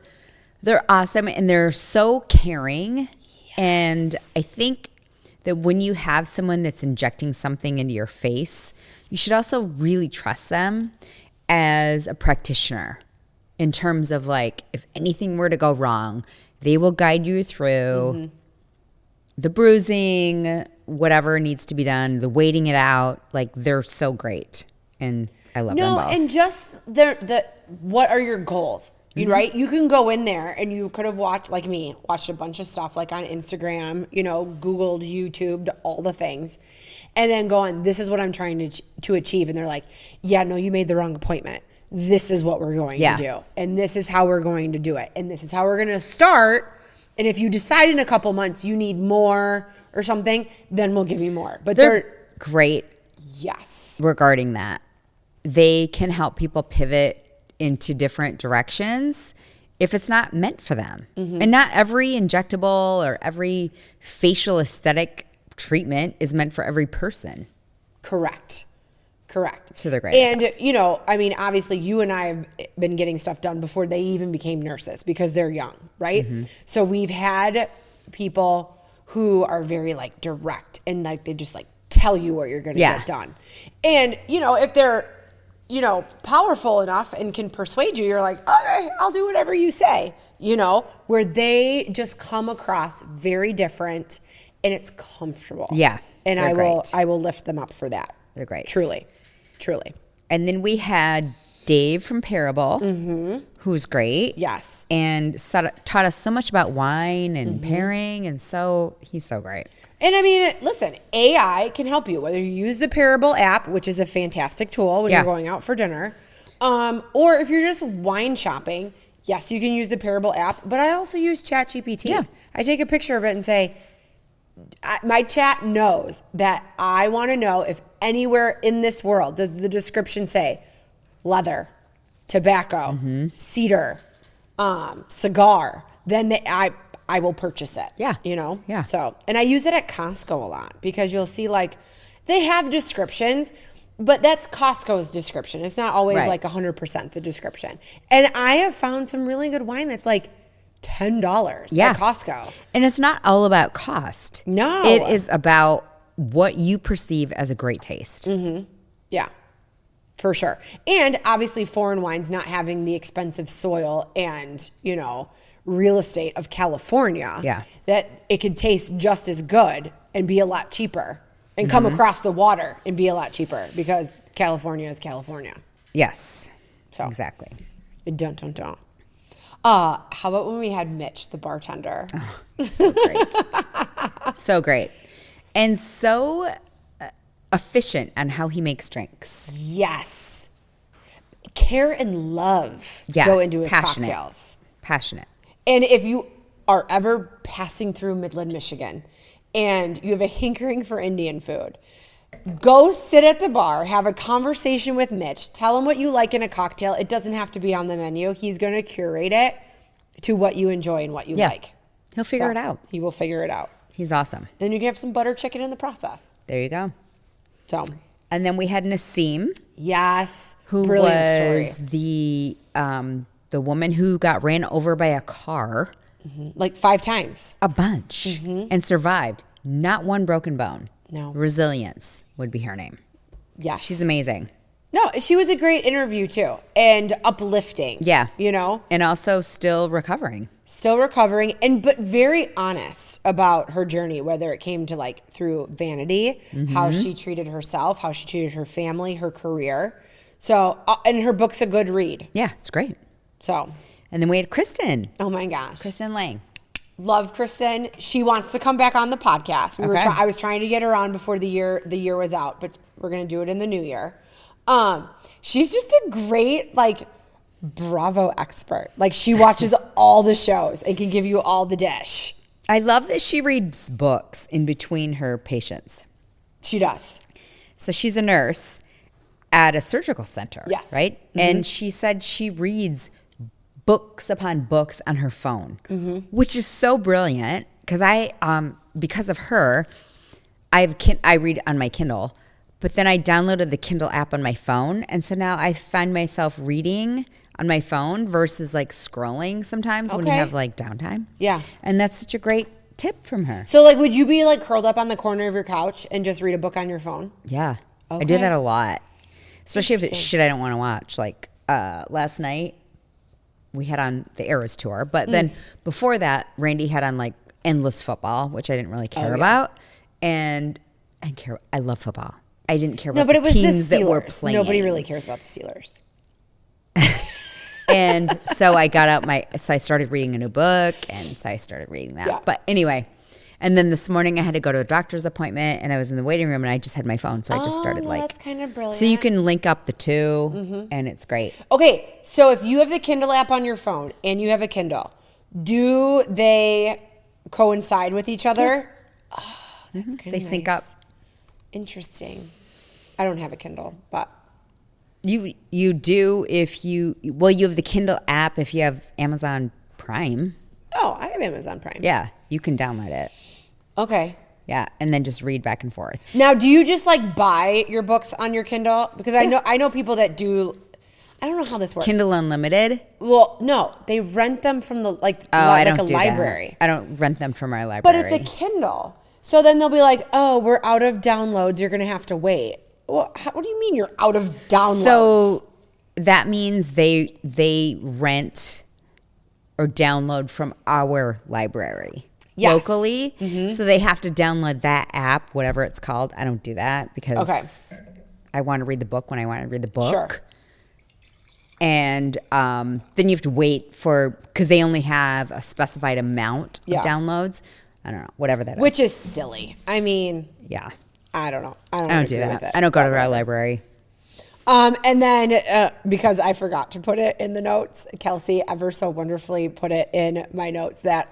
awesome and they're so caring. Yes. And I think that when you have someone that's injecting something into your face, you should also really trust them as a practitioner in terms of like if anything were to go wrong, they will guide you through the bruising, whatever needs to be done, the waiting it out. Like they're so great. And I love them both. And just what are your goals? Right? You can go in there and you could have watched a bunch of stuff like on Instagram, Googled, YouTubed, all the things. And then go on, this is what I'm trying to achieve. And they're like, yeah, no, you made the wrong appointment. This is what we're going to do. And this is how we're going to do it. And this is how we're going to start. And if you decide in a couple months you need more or something, then we'll give you more. But they're great. Yes. Regarding that. They can help people pivot into different directions if it's not meant for them. And not every injectable or every facial aesthetic treatment is meant for every person. Correct. So they're great. And, obviously you and I have been getting stuff done before they even became nurses because they're young, right? So we've had people who are very like direct and like they just like tell you what you're going to get done. And, if they're powerful enough and can persuade you, you're like, okay, I'll do whatever you say, where they just come across very different and it's comfortable. Yeah. And I will lift them up for that. They're great. Truly. And then we had Dave from Parable, who's great. Yes. And taught us so much about wine and pairing. And he's so great. And listen, AI can help you, whether you use the Parable app, which is a fantastic tool when you're going out for dinner, or if you're just wine shopping, yes, you can use the Parable app, but I also use ChatGPT. Yeah. I take a picture of it and say, my chat knows that I want to know if anywhere in this world does the description say leather, tobacco, cedar, cigar, then I will purchase it. Yeah. Yeah. So, and I use it at Costco a lot because you'll see like they have descriptions, but that's Costco's description. It's not always like 100% the description. And I have found some really good wine that's like $10 at Costco. And it's not all about cost. No. It is about what you perceive as a great taste. Yeah. For sure. And obviously foreign wines not having the expensive soil and, real estate of California. Yeah. That it could taste just as good and be a lot cheaper and come across the water and be a lot cheaper because California is California. Yes. So Exactly. Don't. How about when we had Mitch, the bartender? Oh, so great. So great. And so efficient on how he makes drinks. Yes. Care and love go into his cocktails. Passionate. And if you are ever passing through Midland, Michigan, and you have a hankering for Indian food, go sit at the bar, have a conversation with Mitch, tell him what you like in a cocktail. It doesn't have to be on the menu. He's going to curate it to what you enjoy and what you like. He'll figure it out. He will figure it out. He's awesome. And you can have some butter chicken in the process. There you go. So, and then we had Nassim. Yes. Who Brilliant was story. the woman who got ran over by a car. Like 5 times. A bunch. And survived. Not one broken bone. No. Resilience would be her name. Yes. She's amazing. No, she was a great interview too, and uplifting. Yeah. You know? And also still recovering. Still recovering, but very honest about her journey, whether it came to like through vanity, how she treated herself, how she treated her family, her career. So, and her book's a good read. Yeah, it's great. So. And then we had Kristen. Oh my gosh. Kristen Lang. Love Kristen. She wants to come back on the podcast. I was trying to get her on before the year was out, but we're going to do it in the new year. She's just a great, like, Bravo expert. Like, she watches all the shows and can give you all the dish. I love that she reads books in between her patients. She does. So she's a nurse at a surgical center. Yes. Right? Mm-hmm. And she said she reads books upon books on her phone, which is so brilliant because because of her, I read on my Kindle, but then I downloaded the Kindle app on my phone. And so now I find myself reading on my phone versus like scrolling sometimes when you have like downtime. Yeah. And that's such a great tip from her. So like, would you be like curled up on the corner of your couch and just read a book on your phone? Yeah. Okay. I do that a lot, especially if it's shit I don't want to watch. Like last night we had on the Eras tour, but then before that, Randy had on like endless football, which I didn't really care about. And I love football. I didn't care about the teams that were playing. Nobody really cares about the Steelers. And so I got out so I started reading a new book, and so I started reading that. Yeah. But anyway, and then this morning I had to go to a doctor's appointment, and I was in the waiting room, and I just had my phone, so I just started that's kind of brilliant. So you can link up the two, and it's great. Okay, so if you have the Kindle app on your phone and you have a Kindle, do they coincide with each other? Yeah. Oh, that's kind of They sync up. Interesting. I don't have a Kindle, but You do if you have the Kindle app if you have Amazon Prime. oh, I have Amazon Prime. Yeah, you can download it. Okay. Yeah, and then just read back and forth. Now, do you just like buy your books on your Kindle? Because I know people that do. I don't know how this works. Kindle Unlimited? Well, no, they rent them from the I like don't a do library. That. I don't rent them from our library. But it's a Kindle. So then they'll be like, "Oh, we're out of downloads. You're going to have to wait." Well, what do you mean you're out of downloads? So that means they rent or download from our library locally. So they have to download that app, whatever it's called. I don't do that because I want to read the book when I want to read the book. Sure. And then you have to wait because they only have a specified amount of downloads. I don't know, whatever that is. Which is silly. I mean, yeah. I don't know. I I don't do agree that. with it. I don't go to our library. And then because I forgot to put it in the notes, Kelsey ever so wonderfully put it in my notes that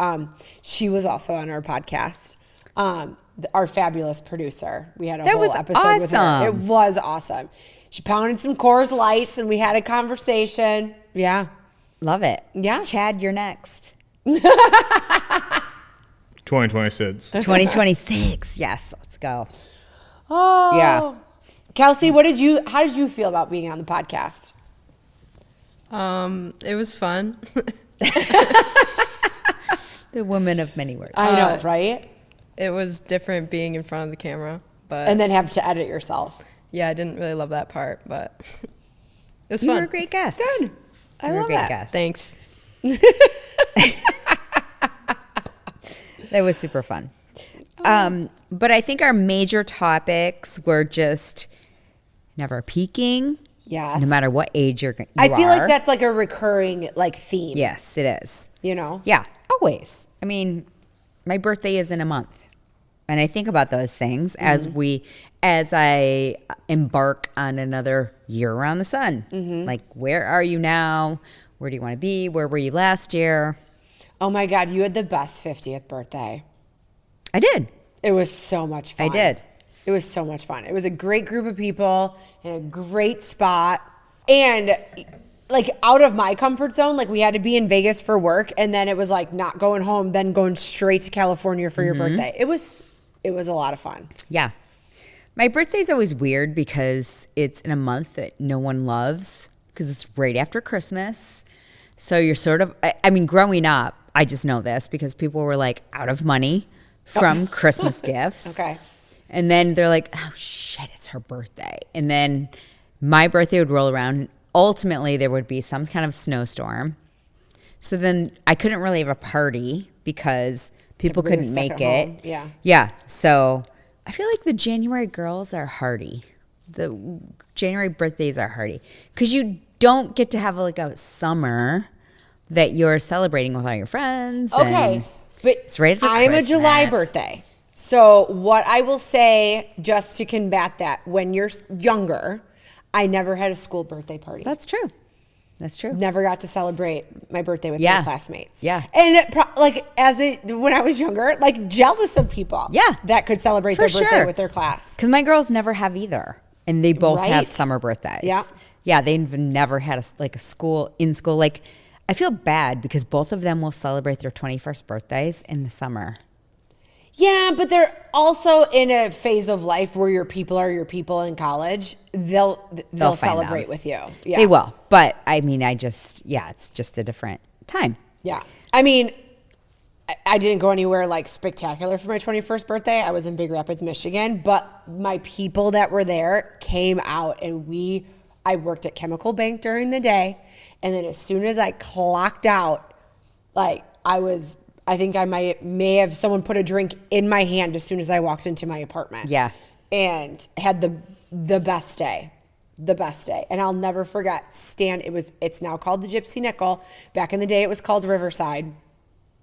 she was also on our podcast. Our fabulous producer. We had a whole episode with her. It was awesome. She pounded some Coors Lights and we had a conversation. Yeah. Love it. Yeah. Chad, you're next. 2026. 2026. Yes, let's go. Oh. Yeah. Kelsey, how did you feel about being on the podcast? It was fun. The woman of many words. I know, right? It was different being in front of the camera, but And then have to edit yourself. yeah, I didn't really love that part, but it was You fun. were a great guest. Good. I You were a love great that. guest. Thanks. That was super fun. But I think our major topics were just never peaking. Yes. No matter what age you I feel are. like that's like a recurring theme. Yes, it is. You know? Yeah, always. I mean, my birthday is in a month. And I think about those things as I embark on another year around the sun. Like, where are you now? Where do you want to be? Where were you last year? Oh my God, you had the best 50th birthday. I did. It was so much fun. I did. It was so much fun. It was a great group of people in a great spot. And like out of my comfort zone, like we had to be in Vegas for work and then it was like not going home, then going straight to California for your birthday. It was a lot of fun. Yeah. My birthday's always weird because it's in a month that no one loves because it's right after Christmas. So you're sort of, I mean, growing up, I just know this because people were like out of money from Christmas gifts. Okay. And then they're like, oh shit, it's her birthday. And then my birthday would roll around. Ultimately, there would be some kind of snowstorm. So then I couldn't really have a party because people Everybody was couldn't stuck make at it. home. Yeah. Yeah. So I feel like the January girls are hardy. The January birthdays are hardy because you don't get to have like a summer that you're celebrating with all your friends. Okay, and but it's right after I'm a July Christmas. birthday. So what I will say, just to combat that, when you're younger, I never had a school birthday party. That's true. That's true. Never got to celebrate my birthday with Yeah. my classmates. Yeah. And when I was younger, like jealous of people. Yeah. That could celebrate For their birthday sure. with their class. Because my girls never have either. And they both have Right. summer birthdays. Yeah. Yeah, they've never had a school. Like, I feel bad because both of them will celebrate their 21st birthdays in the summer. Yeah, but they're also in a phase of life where your people are your people in college. They'll find celebrate them. with you. Yeah. They will. But I mean, it's just a different time. Yeah. I mean, I didn't go anywhere like spectacular for my 21st birthday. I was in Big Rapids, Michigan, but my people that were there came out and I worked at Chemical Bank during the day. And then as soon as I clocked out, like I think I may have someone put a drink in my hand as soon as I walked into my apartment. Yeah. And had the best day. The best day. And I'll never forget it's now called the Gypsy Nickel. Back in the day it was called Riverside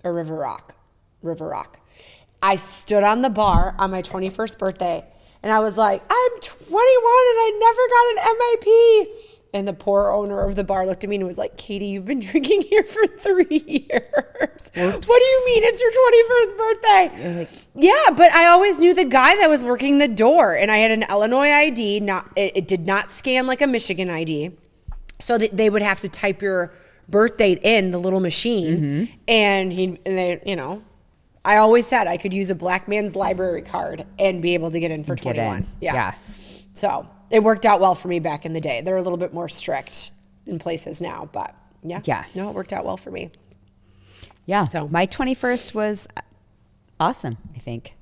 or River Rock. I stood on the bar on my 21st birthday and I was like, I'm 21 and I never got an MIP. And the poor owner of the bar looked at me and was like, Katie, you've been drinking here for 3 years. What do you mean it's your 21st birthday? Yeah, but I always knew the guy that was working the door. And I had an Illinois ID. It did not scan like a Michigan ID. So that they would have to type your birth date in the little machine. And I always said I could use a black man's library card and be able to get in for 21. Yeah. So it worked out well for me back in the day. They're a little bit more strict in places now, but yeah. No, it worked out well for me. Yeah. So my 21st was awesome, I think.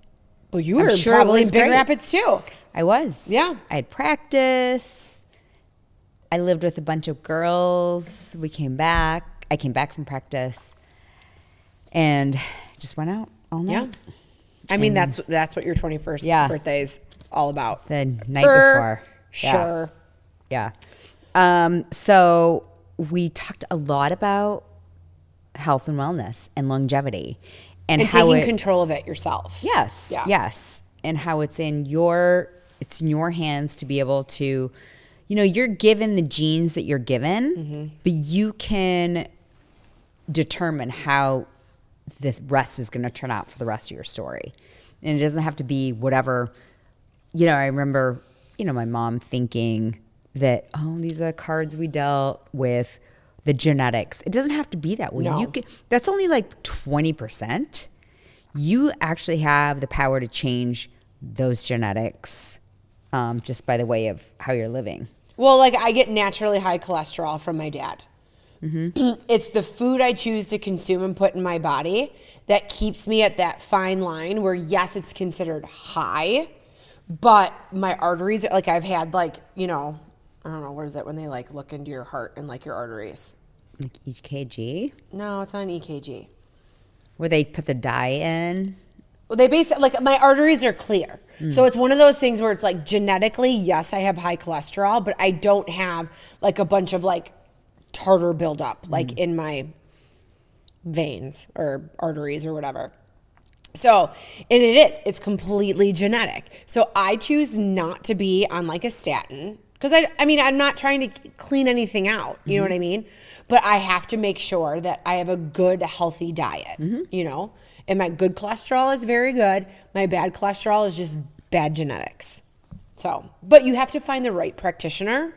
Well, you I'm were sure it probably was in Big great. Rapids too. I was. Yeah. I had practice. I lived with a bunch of girls. I came back from practice and just went out all night. Yeah. I mean, that's what your 21st birthday is all about. The night before. Sure. Yeah. So we talked a lot about health and wellness and longevity and how taking control of it yourself. Yes. Yeah. Yes. And how it's in your hands to be able to, you're given the genes that you're given, but you can determine how the rest is going to turn out for the rest of your story. And it doesn't have to be whatever, I remember, my mom thinking that, these are the cards we dealt with the genetics. It doesn't have to be that way. No. That's only like 20%. You actually have the power to change those genetics just by the way of how you're living. Well, like I get naturally high cholesterol from my dad. It's the food I choose to consume and put in my body that keeps me at that fine line where, yes, it's considered high, but my arteries, like I've had I don't know, what is that when they like look into your heart and like your arteries? Like EKG? No, it's not an EKG. Where they put the dye in? Well, they basically, like my arteries are clear. So it's one of those things where it's like genetically, yes, I have high cholesterol, but I don't have like a bunch of like tartar buildup like in my veins or arteries or whatever. So, and it's completely genetic. So I choose not to be on like a statin because I'm not trying to clean anything out. You know what I mean? But I have to make sure that I have a good, healthy diet, and my good cholesterol is very good. My bad cholesterol is just bad genetics. So, but you have to find the right practitioner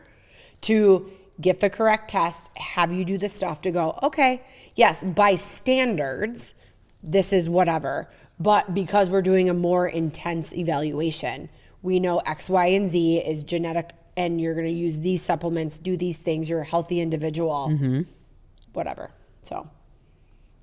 to get the correct test, have you do the stuff to go, okay, yes, by standards, this is whatever. But because we're doing a more intense evaluation, we know X, Y, and Z is genetic and you're going to use these supplements, do these things, you're a healthy individual, whatever. So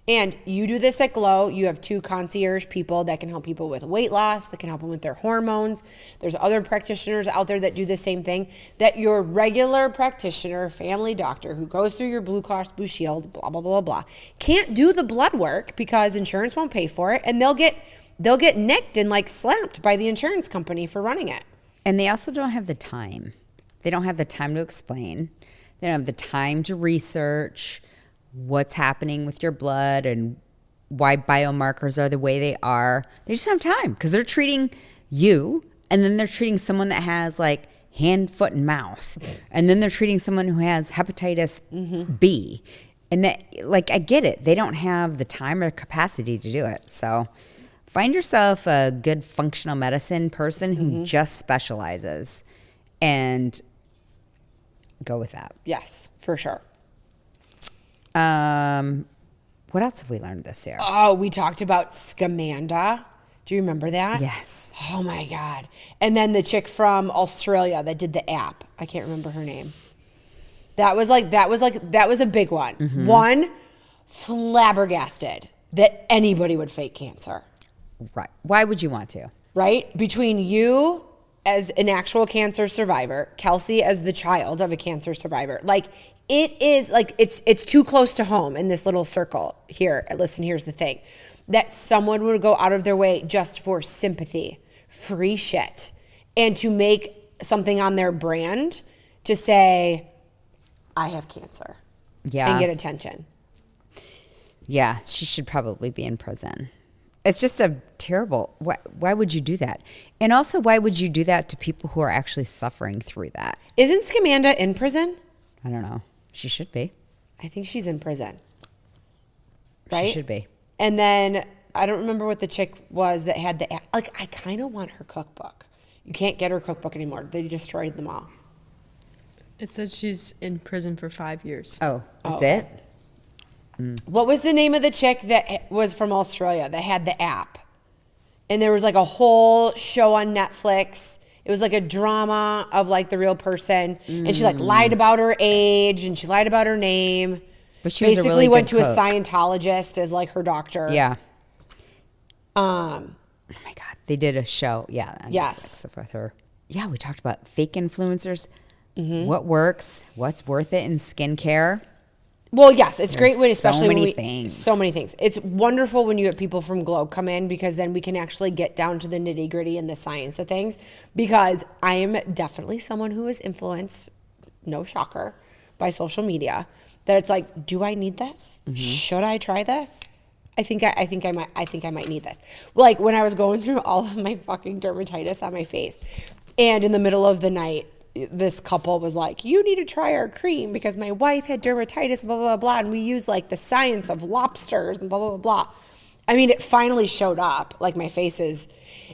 And you do this at Glow. You have 2 concierge people that can help people with weight loss, that can help them with their hormones. There's other practitioners out there that do the same thing, that your regular practitioner, family doctor who goes through your Blue Cross Blue Shield, blah, blah, blah, blah, can't do the blood work because insurance won't pay for it. And they'll get nicked and like slapped by the insurance company for running it. And they also don't have the time. They don't have the time to explain. They don't have the time to research what's happening with your blood and why biomarkers are the way they are. They just don't have time because they're treating you, and then they're treating someone that has like hand, foot, and mouth. And then they're treating someone who has hepatitis B. And that, like, I get it. They don't have the time or capacity to do it. So find yourself a good functional medicine person who just specializes and go with that. Yes, for sure. What else have we learned this year? Oh, we talked about Scamanda. Do you remember that? Yes. Oh my God. And then the chick from Australia that did the app. I can't remember her name. That was a big one. One, flabbergasted that anybody would fake cancer. Right. Why would you want to? Right? Between you as an actual cancer survivor, Kelsey as the child of a cancer survivor. Like, it is like, it's too close to home in this little circle here. Listen, here's the thing. That someone would go out of their way just for sympathy, free shit, and to make something on their brand to say, I have cancer. Yeah. And get attention. Yeah, she should probably be in prison. It's just a terrible, why would you do that? And also, why would you do that to people who are actually suffering through that? Isn't Scamanda in prison? I don't know. She should be. I think she's in prison. Right? She should be. And then I don't remember what the chick was that had the, like, I kind of want her cookbook. You can't get her cookbook anymore. They destroyed them all. It said she's in prison for 5 years. Oh, that's it? What was the name of the chick that was from Australia that had the app? And there was like a whole show on Netflix. It was like a drama of like the real person. And she like lied about her age and she lied about her name. But she was basically a really went good to a cook. Scientologist as like her doctor. Yeah. Oh my God. They did a show. Yeah. on Yes. Netflix with her. Yeah. We talked about fake influencers. What works, what's worth it in skincare. Well, yes, it's great when, There's so especially many when we, things. so many things. It's wonderful when you have people from Glow come in because then we can actually get down to the nitty gritty and the science of things. Because I am definitely someone who is influenced, no shocker, by social media. That it's like, do I need this? Should I try this? I think I might need this. Like when I was going through all of my fucking dermatitis on my face, and in the middle of the night, this couple was like, you need to try our cream because my wife had dermatitis, blah, blah, blah, blah. And we use like the science of lobsters and blah, blah, blah, blah. I mean, it finally showed up. Like my face is,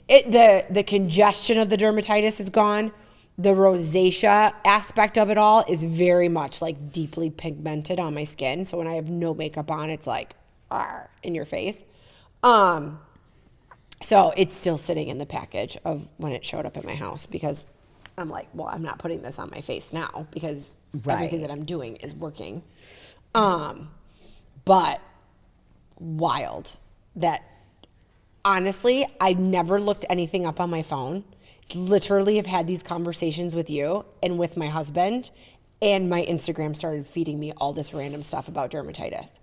the congestion of the dermatitis is gone. The rosacea aspect of it all is very much like deeply pigmented on my skin. So when I have no makeup on, it's like, in your face. So it's still sitting in the package of when it showed up at my house because I'm like, well, I'm not putting this on my face now because everything that I'm doing is working. But wild that honestly, I never looked anything up on my phone. Literally have had these conversations with you and with my husband, and my Instagram started feeding me all this random stuff about dermatitis.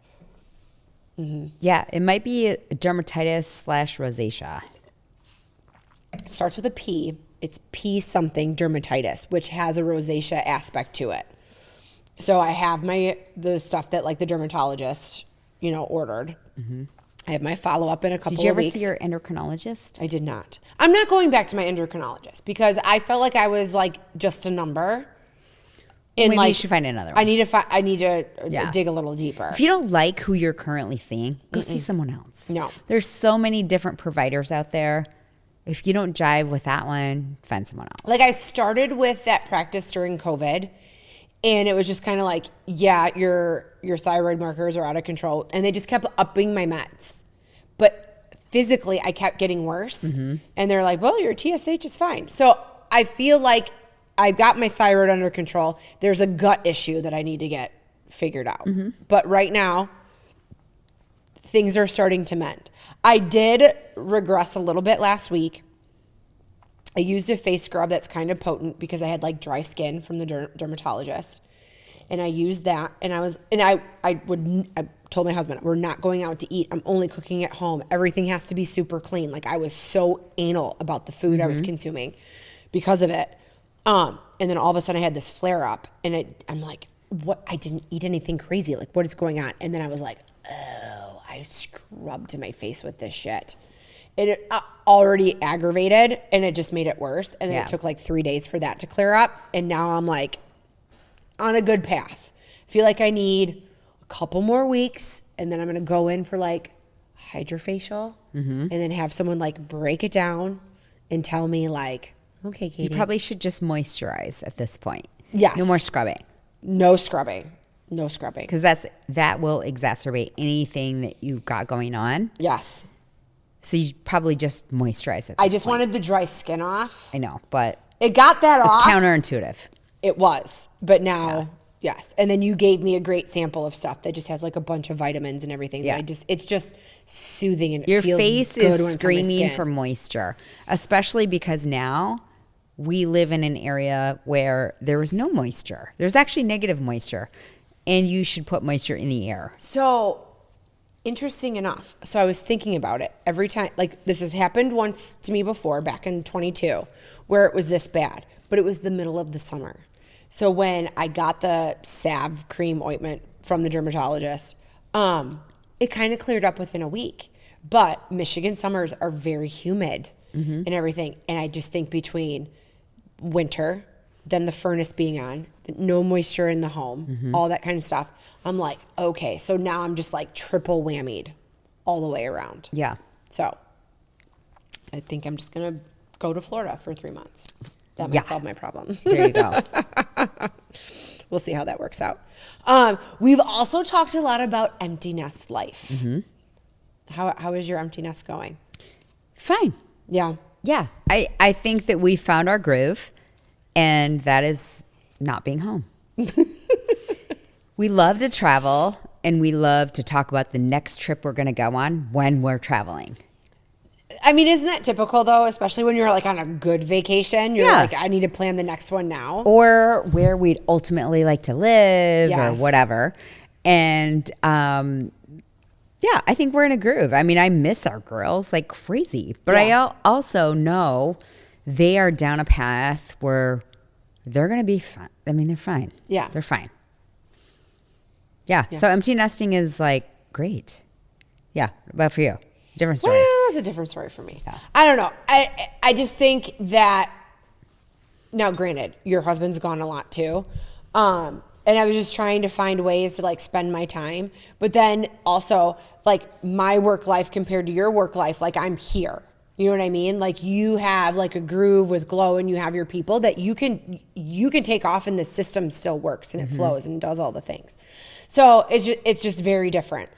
Yeah, it might be dermatitis / rosacea. It starts with a P. It's P something dermatitis, which has a rosacea aspect to it. So I have the stuff that like the dermatologist, ordered. I have my follow-up in a couple of weeks. Did you ever see your endocrinologist? I did not. I'm not going back to my endocrinologist because I felt like I was like just a number. And Maybe like, you should find another one. I need to dig a little deeper. If you don't like who you're currently seeing, go see someone else. No. There's so many different providers out there. If you don't jive with that one, find someone else. Like I started with that practice during COVID, and it was just kind of like, yeah, your thyroid markers are out of control, and they just kept upping my meds. But physically, I kept getting worse, and they're like, well, your TSH is fine. So I feel like I got my thyroid under control. There's a gut issue that I need to get figured out. But right now, things are starting to mend. I did regress a little bit last week. I used a face scrub that's kind of potent because I had like dry skin from the dermatologist. And I used that, and I told my husband, we're not going out to eat. I'm only cooking at home. Everything has to be super clean. Like I was so anal about the food I was consuming because of it. And then all of a sudden I had this flare up, and I'm like, what? I didn't eat anything crazy. Like, what is going on? And then I was like, oh, I scrubbed my face with this shit. It already aggravated, and it just made it worse. And then it took like 3 days for that to clear up. And now I'm like on a good path. I feel like I need a couple more weeks, and then I'm going to go in for like hydrofacial and then have someone like break it down and tell me like, okay, Katie. You probably should just moisturize at this point. Yes. No more scrubbing. No scrubbing. No scrubbing. Because that will exacerbate anything that you've got going on. Yes. So you probably just moisturize it. I just wanted the dry skin off. I know, but it got that off. It's counterintuitive. It was. But now, yes. And then you gave me a great sample of stuff that just has like a bunch of vitamins and everything. Yeah. It's just soothing, and your it feels face good is screaming for moisture, especially because now we live in an area where there is no moisture. There's actually negative moisture, and you should put moisture in the air. So interesting enough. So I was thinking about it every time. Like this has happened once to me before back in 22 where it was this bad, but it was the middle of the summer. So when I got the salve cream ointment from the dermatologist, it kind of cleared up within a week. But Michigan summers are very humid and everything. And I just think between winter, then the furnace being on, no moisture in the home, all that kind of stuff, I'm like, okay, so now I'm just like triple whammied all the way around. Yeah. So I think I'm just going to go to Florida for 3 months. That might solve my problem. There you go. We'll see how that works out. We've also talked a lot about empty nest life. How is your empty nest going? Fine. Yeah. Yeah. I think that we found our groove, and that is not being home. We love to travel, and we love to talk about the next trip we're going to go on when we're traveling. I mean, isn't that typical though? Especially when you're like on a good vacation, you're like, I need to plan the next one now. Or where we'd ultimately like to live or whatever. And yeah, I think we're in a groove. I mean, I miss our girls like crazy, but I also know they are down a path where they're going to be fine. I mean, they're fine. Yeah. They're fine. Yeah. So empty nesting is like great. Yeah. But for you? Different story. Well, it's a different story for me. Yeah. I don't know. I just think that, now granted, your husband's gone a lot too. And I was just trying to find ways to like spend my time. But then also like my work life compared to your work life, like I'm here. You know what I mean? Like you have like a groove with Glow, and you have your people that you can take off, and the system still works and it flows and does all the things. So it's just very different.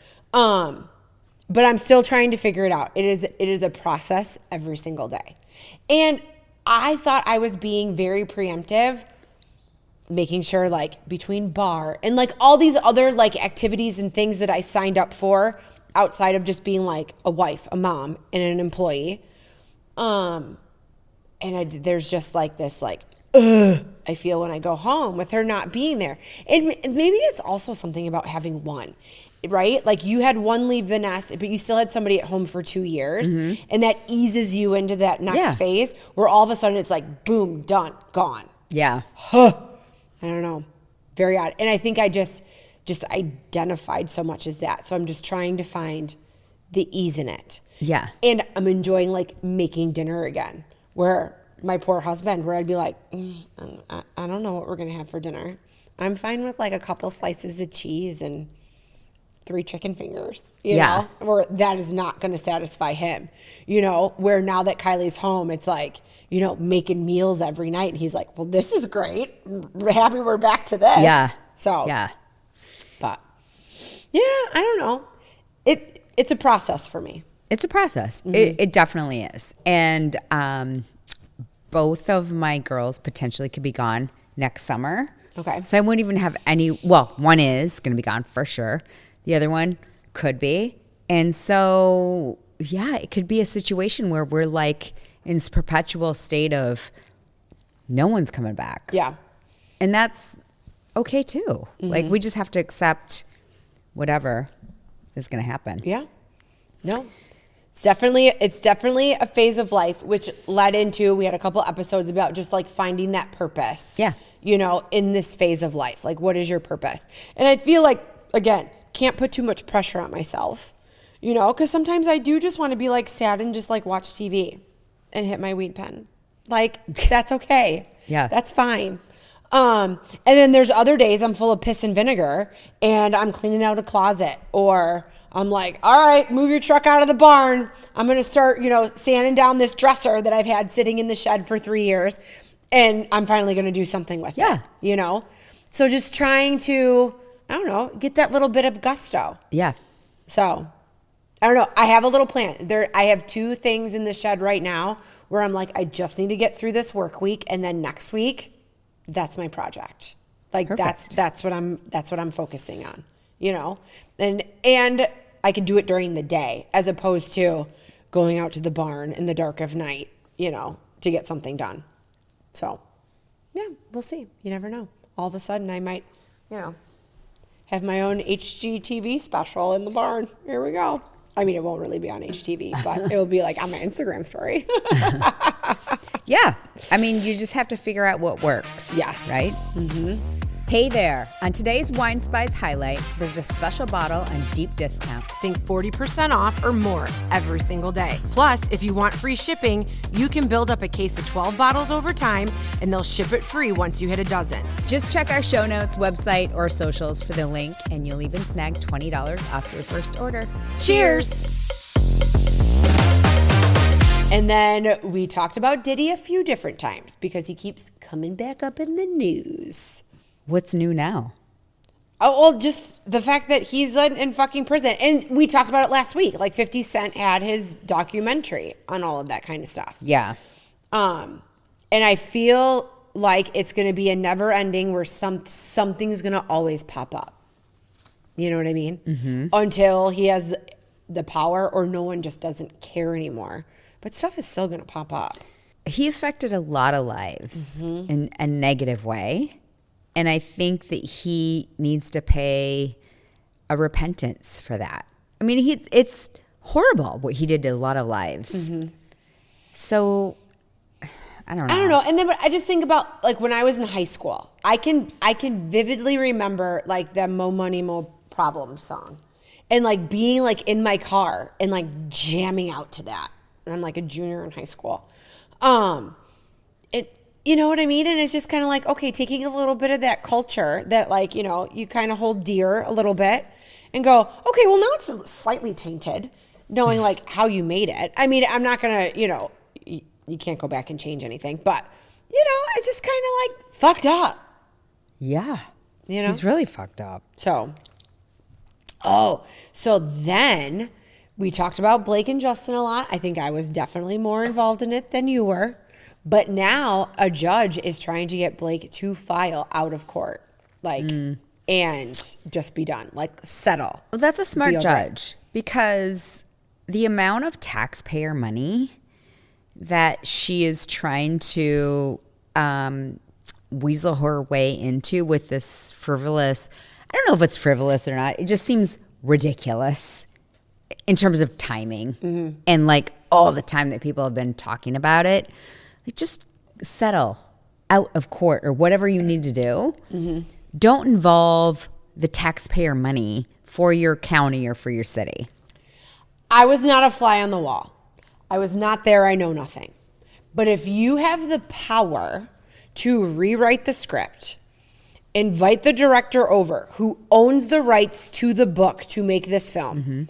But I'm still trying to figure it out. It is a process every single day. And I thought I was being very preemptive, making sure like between bar and like all these other like activities and things that I signed up for outside of just being like a wife, a mom, and an employee. There's just like this like, I feel when I go home with her not being there. And maybe it's also something about having one. Right? Like you had one leave the nest, but you still had somebody at home for 2 years. And that eases you into that next phase where all of a sudden it's like, boom, done, gone. Yeah. I don't know. Very odd. And I think I just identified so much as that. So I'm just trying to find the ease in it. Yeah. And I'm enjoying like making dinner again, where my poor husband, where I'd be like, I don't know what we're going to have for dinner. I'm fine with like a couple slices of cheese and 3 chicken fingers, you know, or that is not going to satisfy him, you know, where now that Kylie's home, it's like, you know, making meals every night. And he's like, well, this is great. We're happy we're back to this. Yeah. So, but yeah, I don't know. It's a process for me. It's a process. It definitely is. And both of my girls potentially could be gone next summer. Okay. So I wouldn't even have any, well, one is going to be gone for sure. The other one could be. And so, yeah, it could be a situation where we're like in this perpetual state of no one's coming back. Yeah. And that's okay too. Like we just have to accept whatever is going to happen. Yeah. No. It's definitely a phase of life, which led into, we had a couple episodes about just like finding that purpose. Yeah. You know, in this phase of life. Like, what is your purpose? And I feel like, again, can't put too much pressure on myself, you know, because sometimes I do just want to be like sad and just like watch TV and hit my weed pen. Like, that's okay. Yeah. That's fine. And then there's other days I'm full of piss and vinegar and I'm cleaning out a closet, or I'm like, all right, move your truck out of the barn. I'm going to start, you know, sanding down this dresser that I've had sitting in the shed for 3 years. And I'm finally going to do something with it, you know? So just trying to, I don't know, get that little bit of gusto. Yeah. So I don't know. I have a little plan. I have 2 things in the shed right now where I'm like, I just need to get through this work week. And then next week, that's my project. Like that's what I'm focusing on, you know? And I can do it during the day as opposed to going out to the barn in the dark of night, you know, to get something done. So yeah, we'll see. You never know. All of a sudden I might, you know, have my own HGTV special in the barn. Here we go. I mean, it won't really be on HTV, but it will be like on my Instagram story. Yeah. I mean, you just have to figure out what works. Yes. Right? Mm-hmm. Hey there. On today's Wine Spies highlight, there's a special bottle on deep discount. Think 40% off or more every single day. Plus, if you want free shipping, you can build up a case of 12 bottles over time, and they'll ship it free once you hit a dozen. Just check our show notes, website, or socials for the link, and you'll even snag $20 off your first order. Cheers! And then we talked about Diddy a few different times because he keeps coming back up in the news. What's new now? Oh, well, just the fact that he's in fucking prison. And we talked about it last week. Like 50 Cent had his documentary on all of that kind of stuff. Yeah. And I feel like it's going to be a never ending where something's going to always pop up. You know what I mean? Mm-hmm. Until he has the power or no one just doesn't care anymore. But stuff is still going to pop up. He affected a lot of lives in a negative way. And I think that he needs to pay a repentance for that. I mean, it's horrible what he did to a lot of lives. Mm-hmm. So, I don't know. And then but I just think about like when I was in high school, I can vividly remember like that Mo Money Mo Problem song. And like being like in my car and like jamming out to that. And I'm like a junior in high school. You know what I mean? And it's just kind of like, okay, taking a little bit of that culture that like, you know, you kind of hold dear a little bit and go, okay, well now it's slightly tainted knowing like how you made it. I mean, I'm not going to, you know, you can't go back and change anything, but you know, it's just kind of like fucked up. Yeah. You know? He's really fucked up. So then we talked about Blake and Justin a lot. I think I was definitely more involved in it than you were. But now a judge is trying to get Blake to file out of court, like, and just be done, like settle. Well, that's a smart judge because the amount of taxpayer money that she is trying to weasel her way into with this frivolous, I don't know if it's frivolous or not. It just seems ridiculous in terms of timing and like all the time that people have been talking about it. Like just settle out of court or whatever you need to do. Mm-hmm. Don't involve the taxpayer money for your county or for your city. I was not a fly on the wall. I was not there. I know nothing. But if you have the power to rewrite the script, invite the director over who owns the rights to the book to make this film,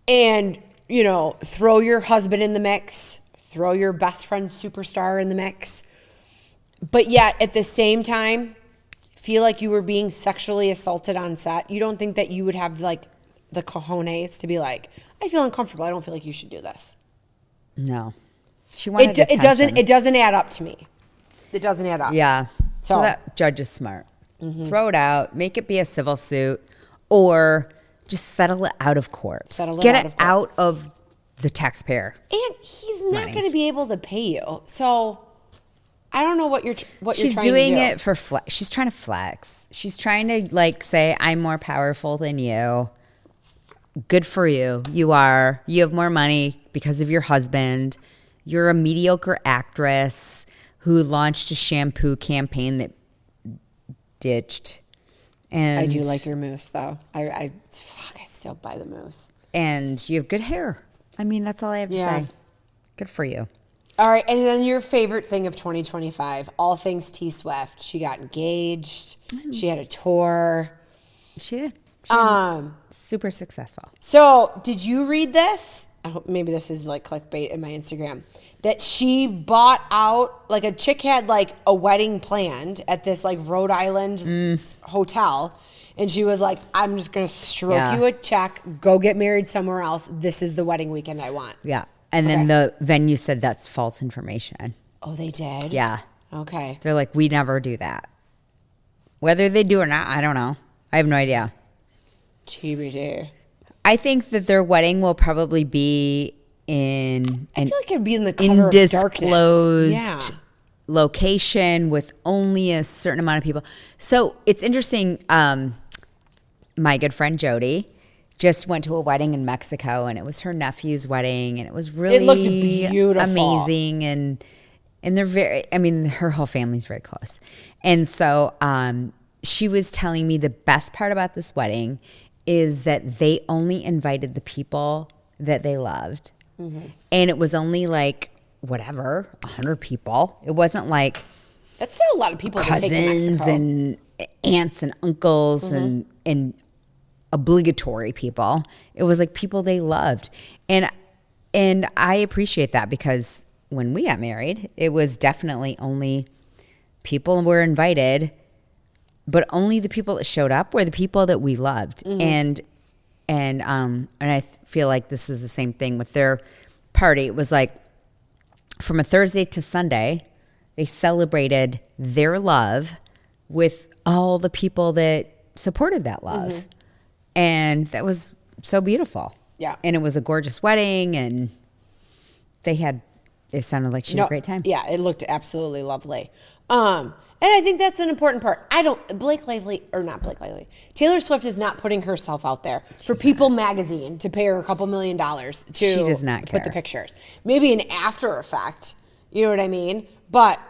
and, you know, throw your husband in the mix, throw your best friend superstar in the mix, but yet at the same time feel like you were being sexually assaulted on set, you don't think that you would have like the cojones to be like, I feel uncomfortable, I don't feel like you should do this? No. She wanted it doesn't add up to me. It doesn't add up. Yeah. So that judge is smart. Throw it out, make it be a civil suit, or Just settle it out of court. Settle it Get out it of court. out of the taxpayer. And he's not Money. going to be able to pay you. So I don't know what you're She's trying doing to do. it for flex. She's trying to flex. She's trying to like say, I'm more powerful than you. Good for you. You are. You have more money because of your husband. You're a mediocre actress who launched a shampoo campaign that ditched. And I do like your mousse, though. I still buy the mousse. And you have good hair. I mean, that's all I have to Yeah. say. Good for you. All right, and then your favorite thing of 2025, all things T Swift. She got engaged. She had a tour. She did. Super successful. So did you read this? I hope maybe this is like clickbait in my Instagram. That she bought out, like a chick had like a wedding planned at this like Rhode Island hotel. And she was like, I'm just going to stroke you a check, go get married somewhere else. This is the wedding weekend I want. Yeah. And then the venue said that's false information. Oh, they did? Yeah. Okay. They're like, we never do that. Whether they do or not, I don't know. I have no idea. TBD. I think that their wedding will probably be in I an feel like it'd be in the cover of darkness. undisclosed location with only a certain amount of people. So it's interesting. My good friend Jody just went to a wedding in Mexico, and it was her nephew's wedding, and it was really It looked beautiful. amazing. And they're very, I mean, her whole family's very close. And so she was telling me the best part about this wedding is that they only invited the people that they loved. Mm-hmm. And it was only like, whatever, 100 people. It wasn't like That's still a lot of people to take to cousins Mexico. and aunts and uncles and obligatory people. It was like people they loved. And I appreciate that because when we got married, it was definitely only people were invited, but only the people that showed up were the people that we loved. And I feel like this was the same thing with their party. It was like from a Thursday to Sunday, they celebrated their love with all the people that supported that love. And that was so beautiful. Yeah. And it was a gorgeous wedding, and it sounded like she had a great time. Yeah, it looked absolutely lovely. And I think that's an important part. Taylor Swift is not putting herself out there for People magazine to pay her a couple $1 million to She does not put care. the pictures. Maybe an after effect, you know what I mean? But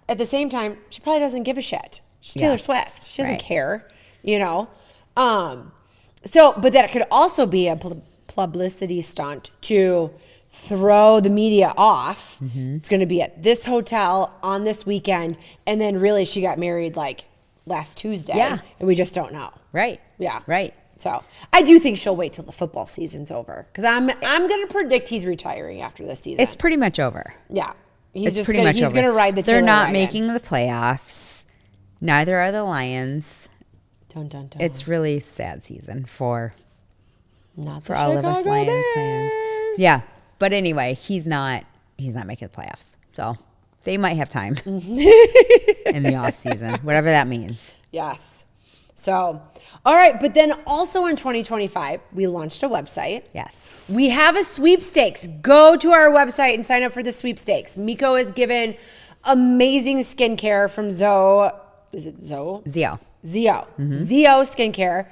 at the same time, she probably doesn't give a shit. She's Taylor Swift. She doesn't Right. care, you know? But that could also be a publicity stunt to throw the media off. It's going to be at this hotel on this weekend. And then really she got married like last Tuesday. Yeah. And we just don't know. Right. Yeah. Right. So I do think she'll wait till the football season's over. Because I'm going to predict he's retiring after this season. It's pretty much over. Yeah. He's going to ride the They're Taylor not wagon. making the playoffs. Neither are the Lions. Dun, dun, dun. It's really a sad season for not for all of us Lions fans. Yeah. But anyway, he's not making the playoffs. So they might have time in the off season, whatever that means. Yes. So, all right. But then also in 2025, we launched a website. Yes. We have a sweepstakes. Go to our website and sign up for the sweepstakes. Meko has given amazing skincare from Zoe. Is it Zoe? Zio. Zio skincare.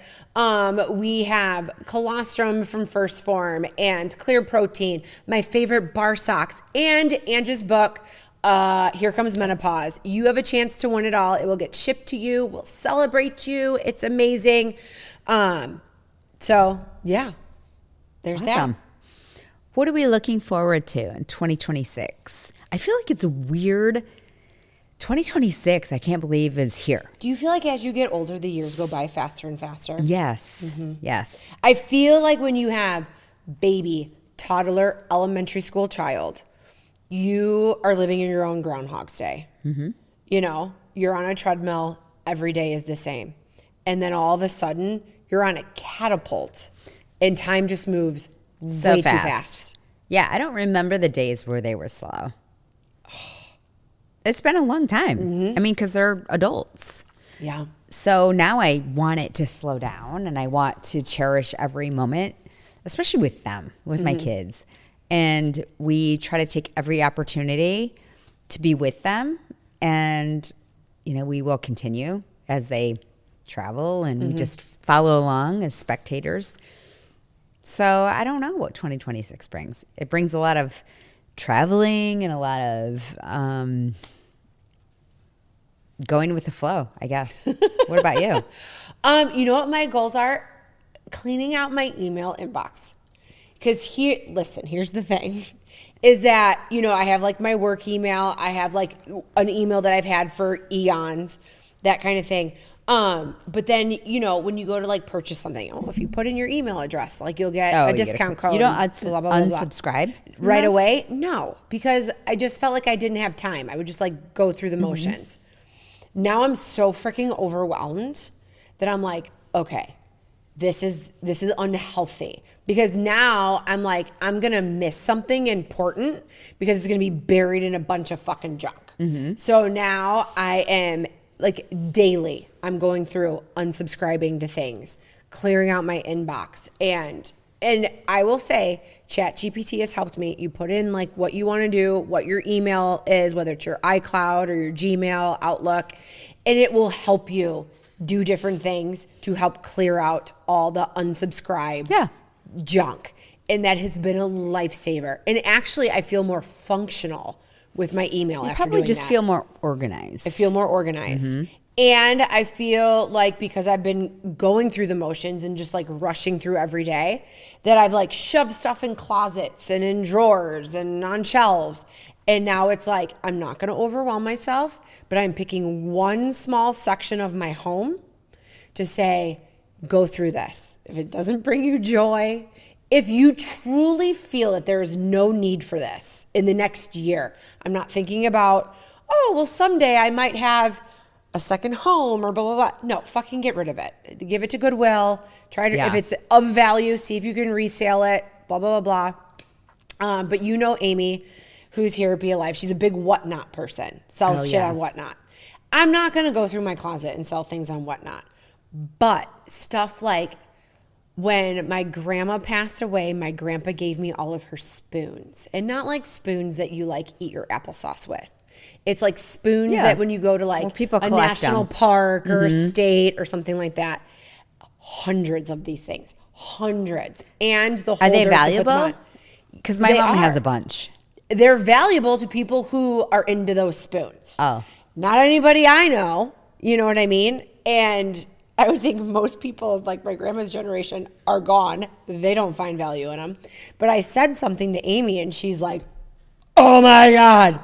We have colostrum from First Form and Clear Protein, my favorite bar socks, and Angie's book, Here Comes Menopause. You have a chance to win it all. It will get shipped to you. We'll celebrate you. It's amazing. So yeah, there's Awesome. that. What are we looking forward to in 2026? I feel like it's a weird 2026, I can't believe is here. Do you feel like as you get older, the years go by faster and faster? Yes. Yes. I feel like when you have baby, toddler, elementary school child, you are living in your own Groundhog's Day. You know, you're on a treadmill. Every day is the same. And then all of a sudden, you're on a catapult and time just moves So way fast. too fast. Yeah, I don't remember the days where they were slow. It's been a long time. I mean, because they're adults. Yeah. So now I want it to slow down and I want to cherish every moment, especially with them, with my kids. And we try to take every opportunity to be with them. And, we will continue as they travel and we just follow along as spectators. So I don't know what 2026 brings. It brings a lot of traveling and a lot of going with the flow, I guess. What about you? You know what my goals are? Cleaning out my email inbox. Because here's the thing, is that, I have like my work email. I have like an email that I've had for eons, that kind of thing. But then, when you go to like purchase something, if you put in your email address, like you'll get a discount code. You don't blah, blah, blah, blah. unsubscribe right away? No, because I just felt like I didn't have time. I would just like go through the motions. Now I'm so freaking overwhelmed that I'm like, okay, this is unhealthy, because now I'm like, I'm going to miss something important because it's going to be buried in a bunch of fucking junk. So now I am like daily, I'm going through unsubscribing to things, clearing out my inbox. And I will say, ChatGPT has helped me. You put in like what you want to do, what your email is, whether it's your iCloud or your Gmail, Outlook, and it will help you do different things to help clear out all the unsubscribed junk. And that has been a lifesaver. And actually, I feel more functional with my email after probably doing just that. feel more organized. I feel more organized. And I feel like, because I've been going through the motions and just like rushing through every day, that I've like shoved stuff in closets and in drawers and on shelves. And now it's like, I'm not going to overwhelm myself, but I'm picking one small section of my home to say, go through this. If it doesn't bring you joy, if you truly feel that there is no need for this in the next year, I'm not thinking about, someday I might have a second home or blah, blah, blah. No, fucking get rid of it. Give it to Goodwill. Try to, if it's of value, see if you can resale it, blah, blah, blah, blah. But Amy, who's here at Be Alive, she's a big Whatnot person, sells shit on Whatnot. I'm not going to go through my closet and sell things on Whatnot. But stuff like, when my grandma passed away, my grandpa gave me all of her spoons. And not like spoons that you like eat your applesauce with. It's like spoons that when you go to like people a collect national them. park or a state or something like that. Hundreds of these things. Hundreds. And the holders Are they to put them valuable? on. Because my mom has a bunch. They're valuable to people who are into those spoons. Oh. Not anybody I know. You know what I mean? And I would think most people of like my grandma's generation are gone. They don't find value in them. But I said something to Amy and she's like, oh my God,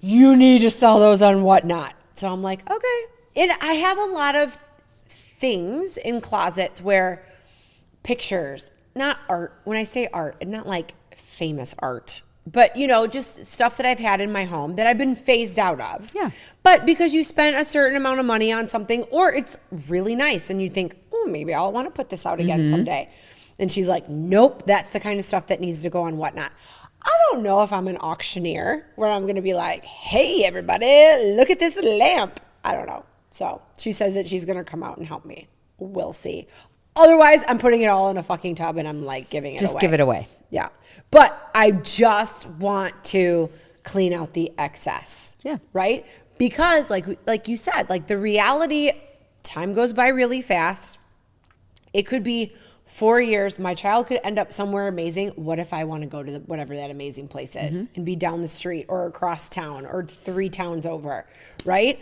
you need to sell those on Whatnot. So I'm like, okay. And I have a lot of things in closets where pictures, not art. When I say art, not like famous art, but just stuff that I've had in my home that I've been phased out of. Yeah. But because you spent a certain amount of money on something, or it's really nice and you think, maybe I'll want to put this out again someday. And she's like, nope, that's the kind of stuff that needs to go on Whatnot. I don't know if I'm an auctioneer where I'm going to be like, hey, everybody, look at this lamp. I don't know. So she says that she's going to come out and help me. We'll see. Otherwise, I'm putting it all in a fucking tub and I'm like giving it away. Just give it away. Yeah. But I just want to clean out the excess. Yeah. Right? Because like you said, like the reality, time goes by really fast. It could be 4 years. My child could end up somewhere amazing. What if I want to go to whatever that amazing place is and be down the street or across town or 3 towns over, right?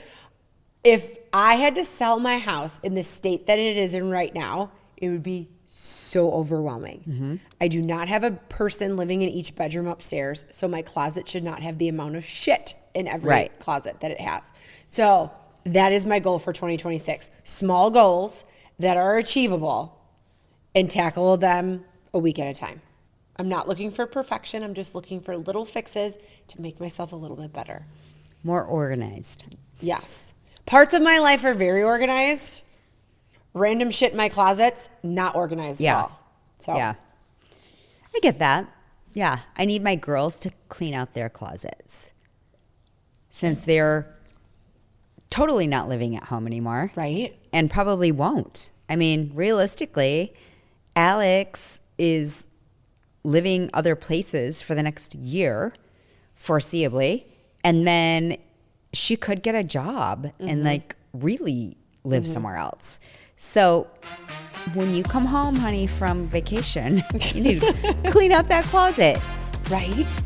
If I had to sell my house in the state that it is in right now, it would be so overwhelming. I do not have a person living in each bedroom upstairs, so my closet should not have the amount of shit in every closet that it has. So that is my goal for 2026. Small goals that are achievable and tackle them a week at a time. I'm not looking for perfection. I'm just looking for little fixes to make myself a little bit better. More organized. Yes. Parts of my life are very organized. Random shit in my closets, not organized at all. So Yeah. I get that. Yeah. I need my girls to clean out their closets since they're totally not living at home anymore. Right. And probably won't. I mean, realistically, Alex is living other places for the next year, foreseeably. And then she could get a job and like really live somewhere else. So when you come home, honey, from vacation, you need to clean out that closet. Right?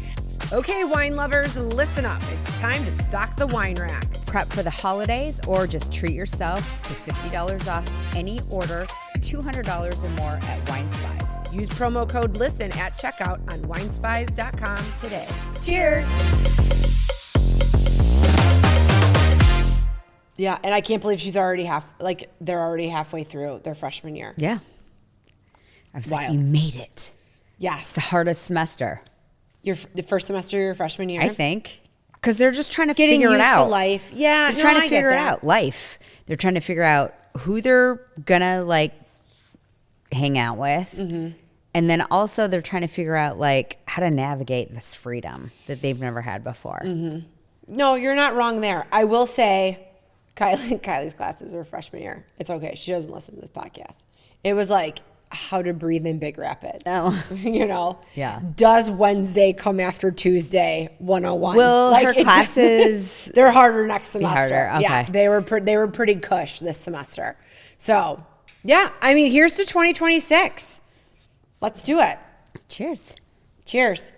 Okay, wine lovers, listen up. It's time to stock the wine rack. Prep for the holidays or just treat yourself to $50 off any order, $200 or more at Wine Spies. Use promo code LISTEN at checkout on winespies.com today. Cheers! Yeah, and I can't believe they're already halfway through their freshman year. Yeah. I was like, Wild. you made it. Yes. The hardest semester, The first semester of your freshman year? I think. Because they're just trying to Getting figure it used out. to life. Yeah, They're trying I to get figure it that. out. Life. They're trying to figure out who they're gonna like hang out with. Mm-hmm. And then also they're trying to figure out like how to navigate this freedom that they've never had before. Mm-hmm. No, you're not wrong there. I will say Kylie's classes are freshman year. It's okay. She doesn't listen to this podcast. It was like how to breathe in Big Rapids. Oh. You know? Yeah. Does Wednesday come after Tuesday 101? Will her classes they're harder next semester. harder? Okay. Yeah, they were pretty cush this semester. So, yeah, I mean, here's to 2026. Let's do it. Cheers. Cheers.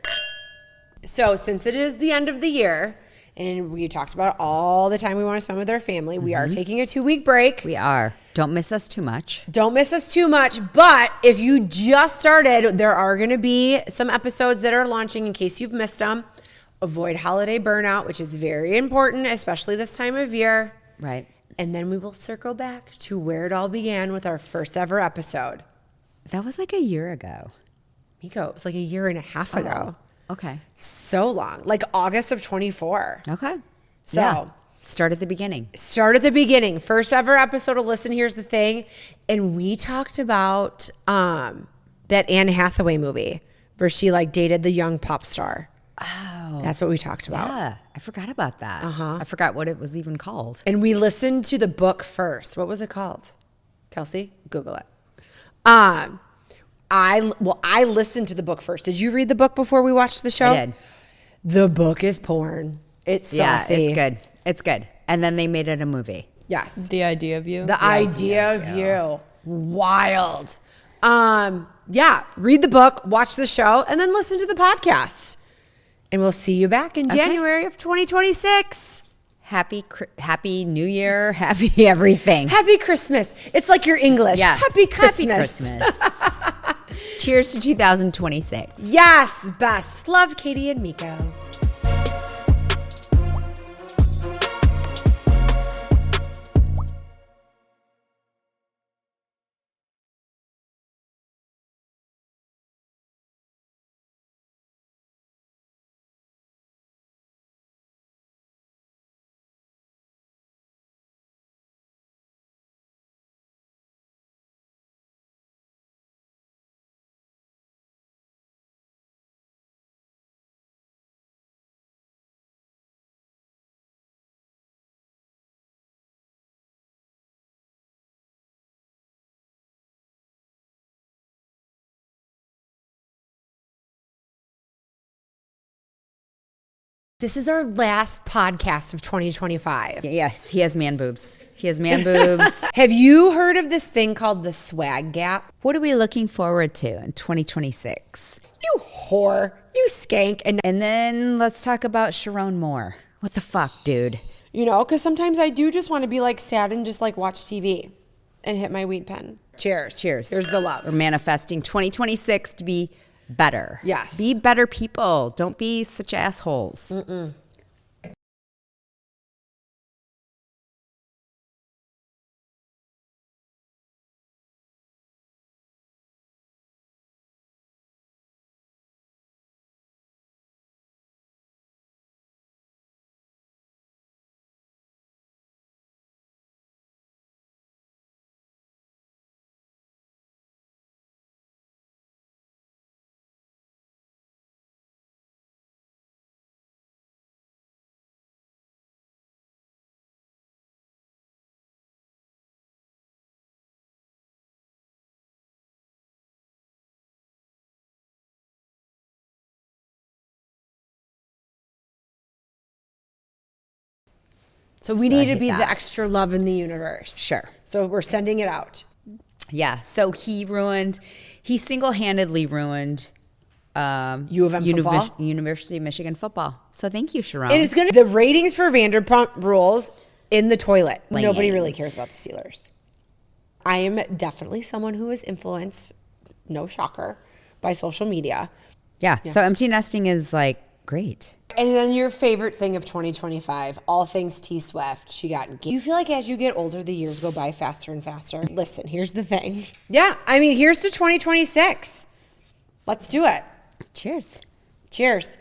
So, since it is the end of the year, and we talked about all the time we want to spend with our family, we are taking a 2-week break. We are. Don't miss us too much. Don't miss us too much, but if you just started, there are going to be some episodes that are launching in case you've missed them. Avoid holiday burnout, which is very important, especially this time of year. Right. And then we will circle back to where it all began with our first ever episode. That was like a year ago. Meko, it was like a year and a half ago. Okay. So long, like August of 24. Okay. So Yeah. Start at the beginning. start at the beginning. First ever episode of Listen, Here's the Thing. And we talked about that Anne Hathaway movie where she like dated the young pop star. Oh. That's what we talked about. Yeah. I forgot about that. I forgot what it was even called. And we listened to the book first. What was it called? Kelsey, Google it. I listened to the book first. Did you read the book before we watched the show? I did. The book is porn. It's saucy. Yeah, it's good. It's good. And then they made it a movie. Yes. The idea of you. The idea of you. Wild. Yeah, read the book, watch the show, and then listen to the podcast. And we'll see you back in January of 2026. Happy New Year. Happy everything. Happy Christmas. It's like your English. Yeah. Happy Christmas. Happy Christmas. Cheers to 2026. Yes, best. Love, Katie and Meko. This is our last podcast of 2025. Yes, he has man boobs. He has man boobs. Have you heard of this thing called the swag gap? What are we looking forward to in 2026? You whore. You skank. And, And then let's talk about Sharon Moore. What the fuck, dude? you know, because sometimes I do just want to be like sad and just like watch TV and hit my weed pen. Cheers. Cheers. Here's the love. We're manifesting 2026 to be better. Yes. Be better people. Don't be such assholes. So we I need to hate be that. the extra love in the universe. Sure. So we're sending it out. Yeah. So he single-handedly ruined U of M football? University of Michigan football. So thank you, Sharon. And it's going to, the ratings for Vanderpump Rules in the toilet. Lame. Nobody really cares about the Steelers. I am definitely someone who is influenced, no shocker, by social media. Yeah. So empty nesting is like great. And then your favorite thing of 2025, all things T Swift. She got engaged. You feel like as you get older, the years go by faster and faster. Listen, here's the thing. Yeah, I mean, here's to 2026. Let's do it. Cheers. Cheers.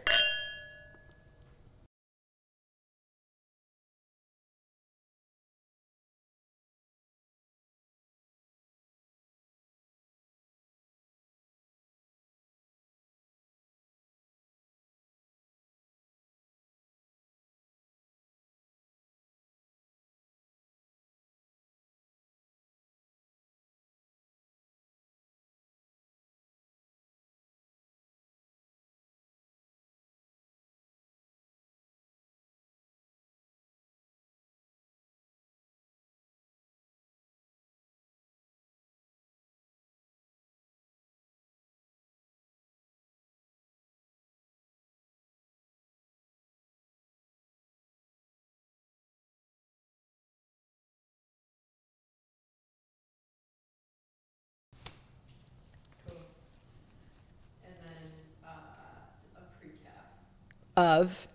Of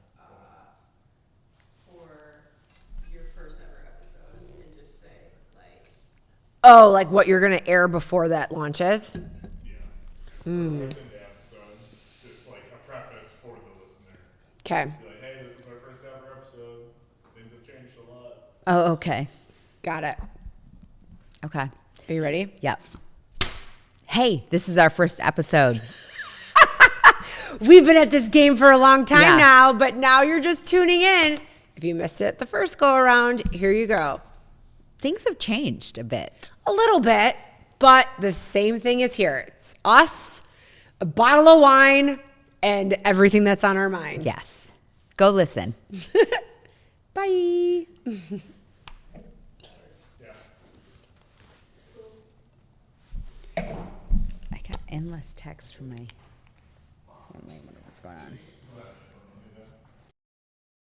For your first ever episode, and just say, like, oh, like what you're gonna air before that launches. Yeah. In the episode, just like a preface for the listener. Okay, Be like, hey, this is my first ever episode. Things have changed a lot. Oh, okay. got it. Okay. Are you ready? Yep. Hey, this is our first episode. We've been at this game for a long time Yeah. now, but now you're just tuning in. If you missed it the first go around, here you go. Things have changed a bit. A little bit, but the same thing is here. It's us, a bottle of wine, and everything that's on our mind. Yes. Go listen. Bye. I got endless texts from my. I wonder what's going on.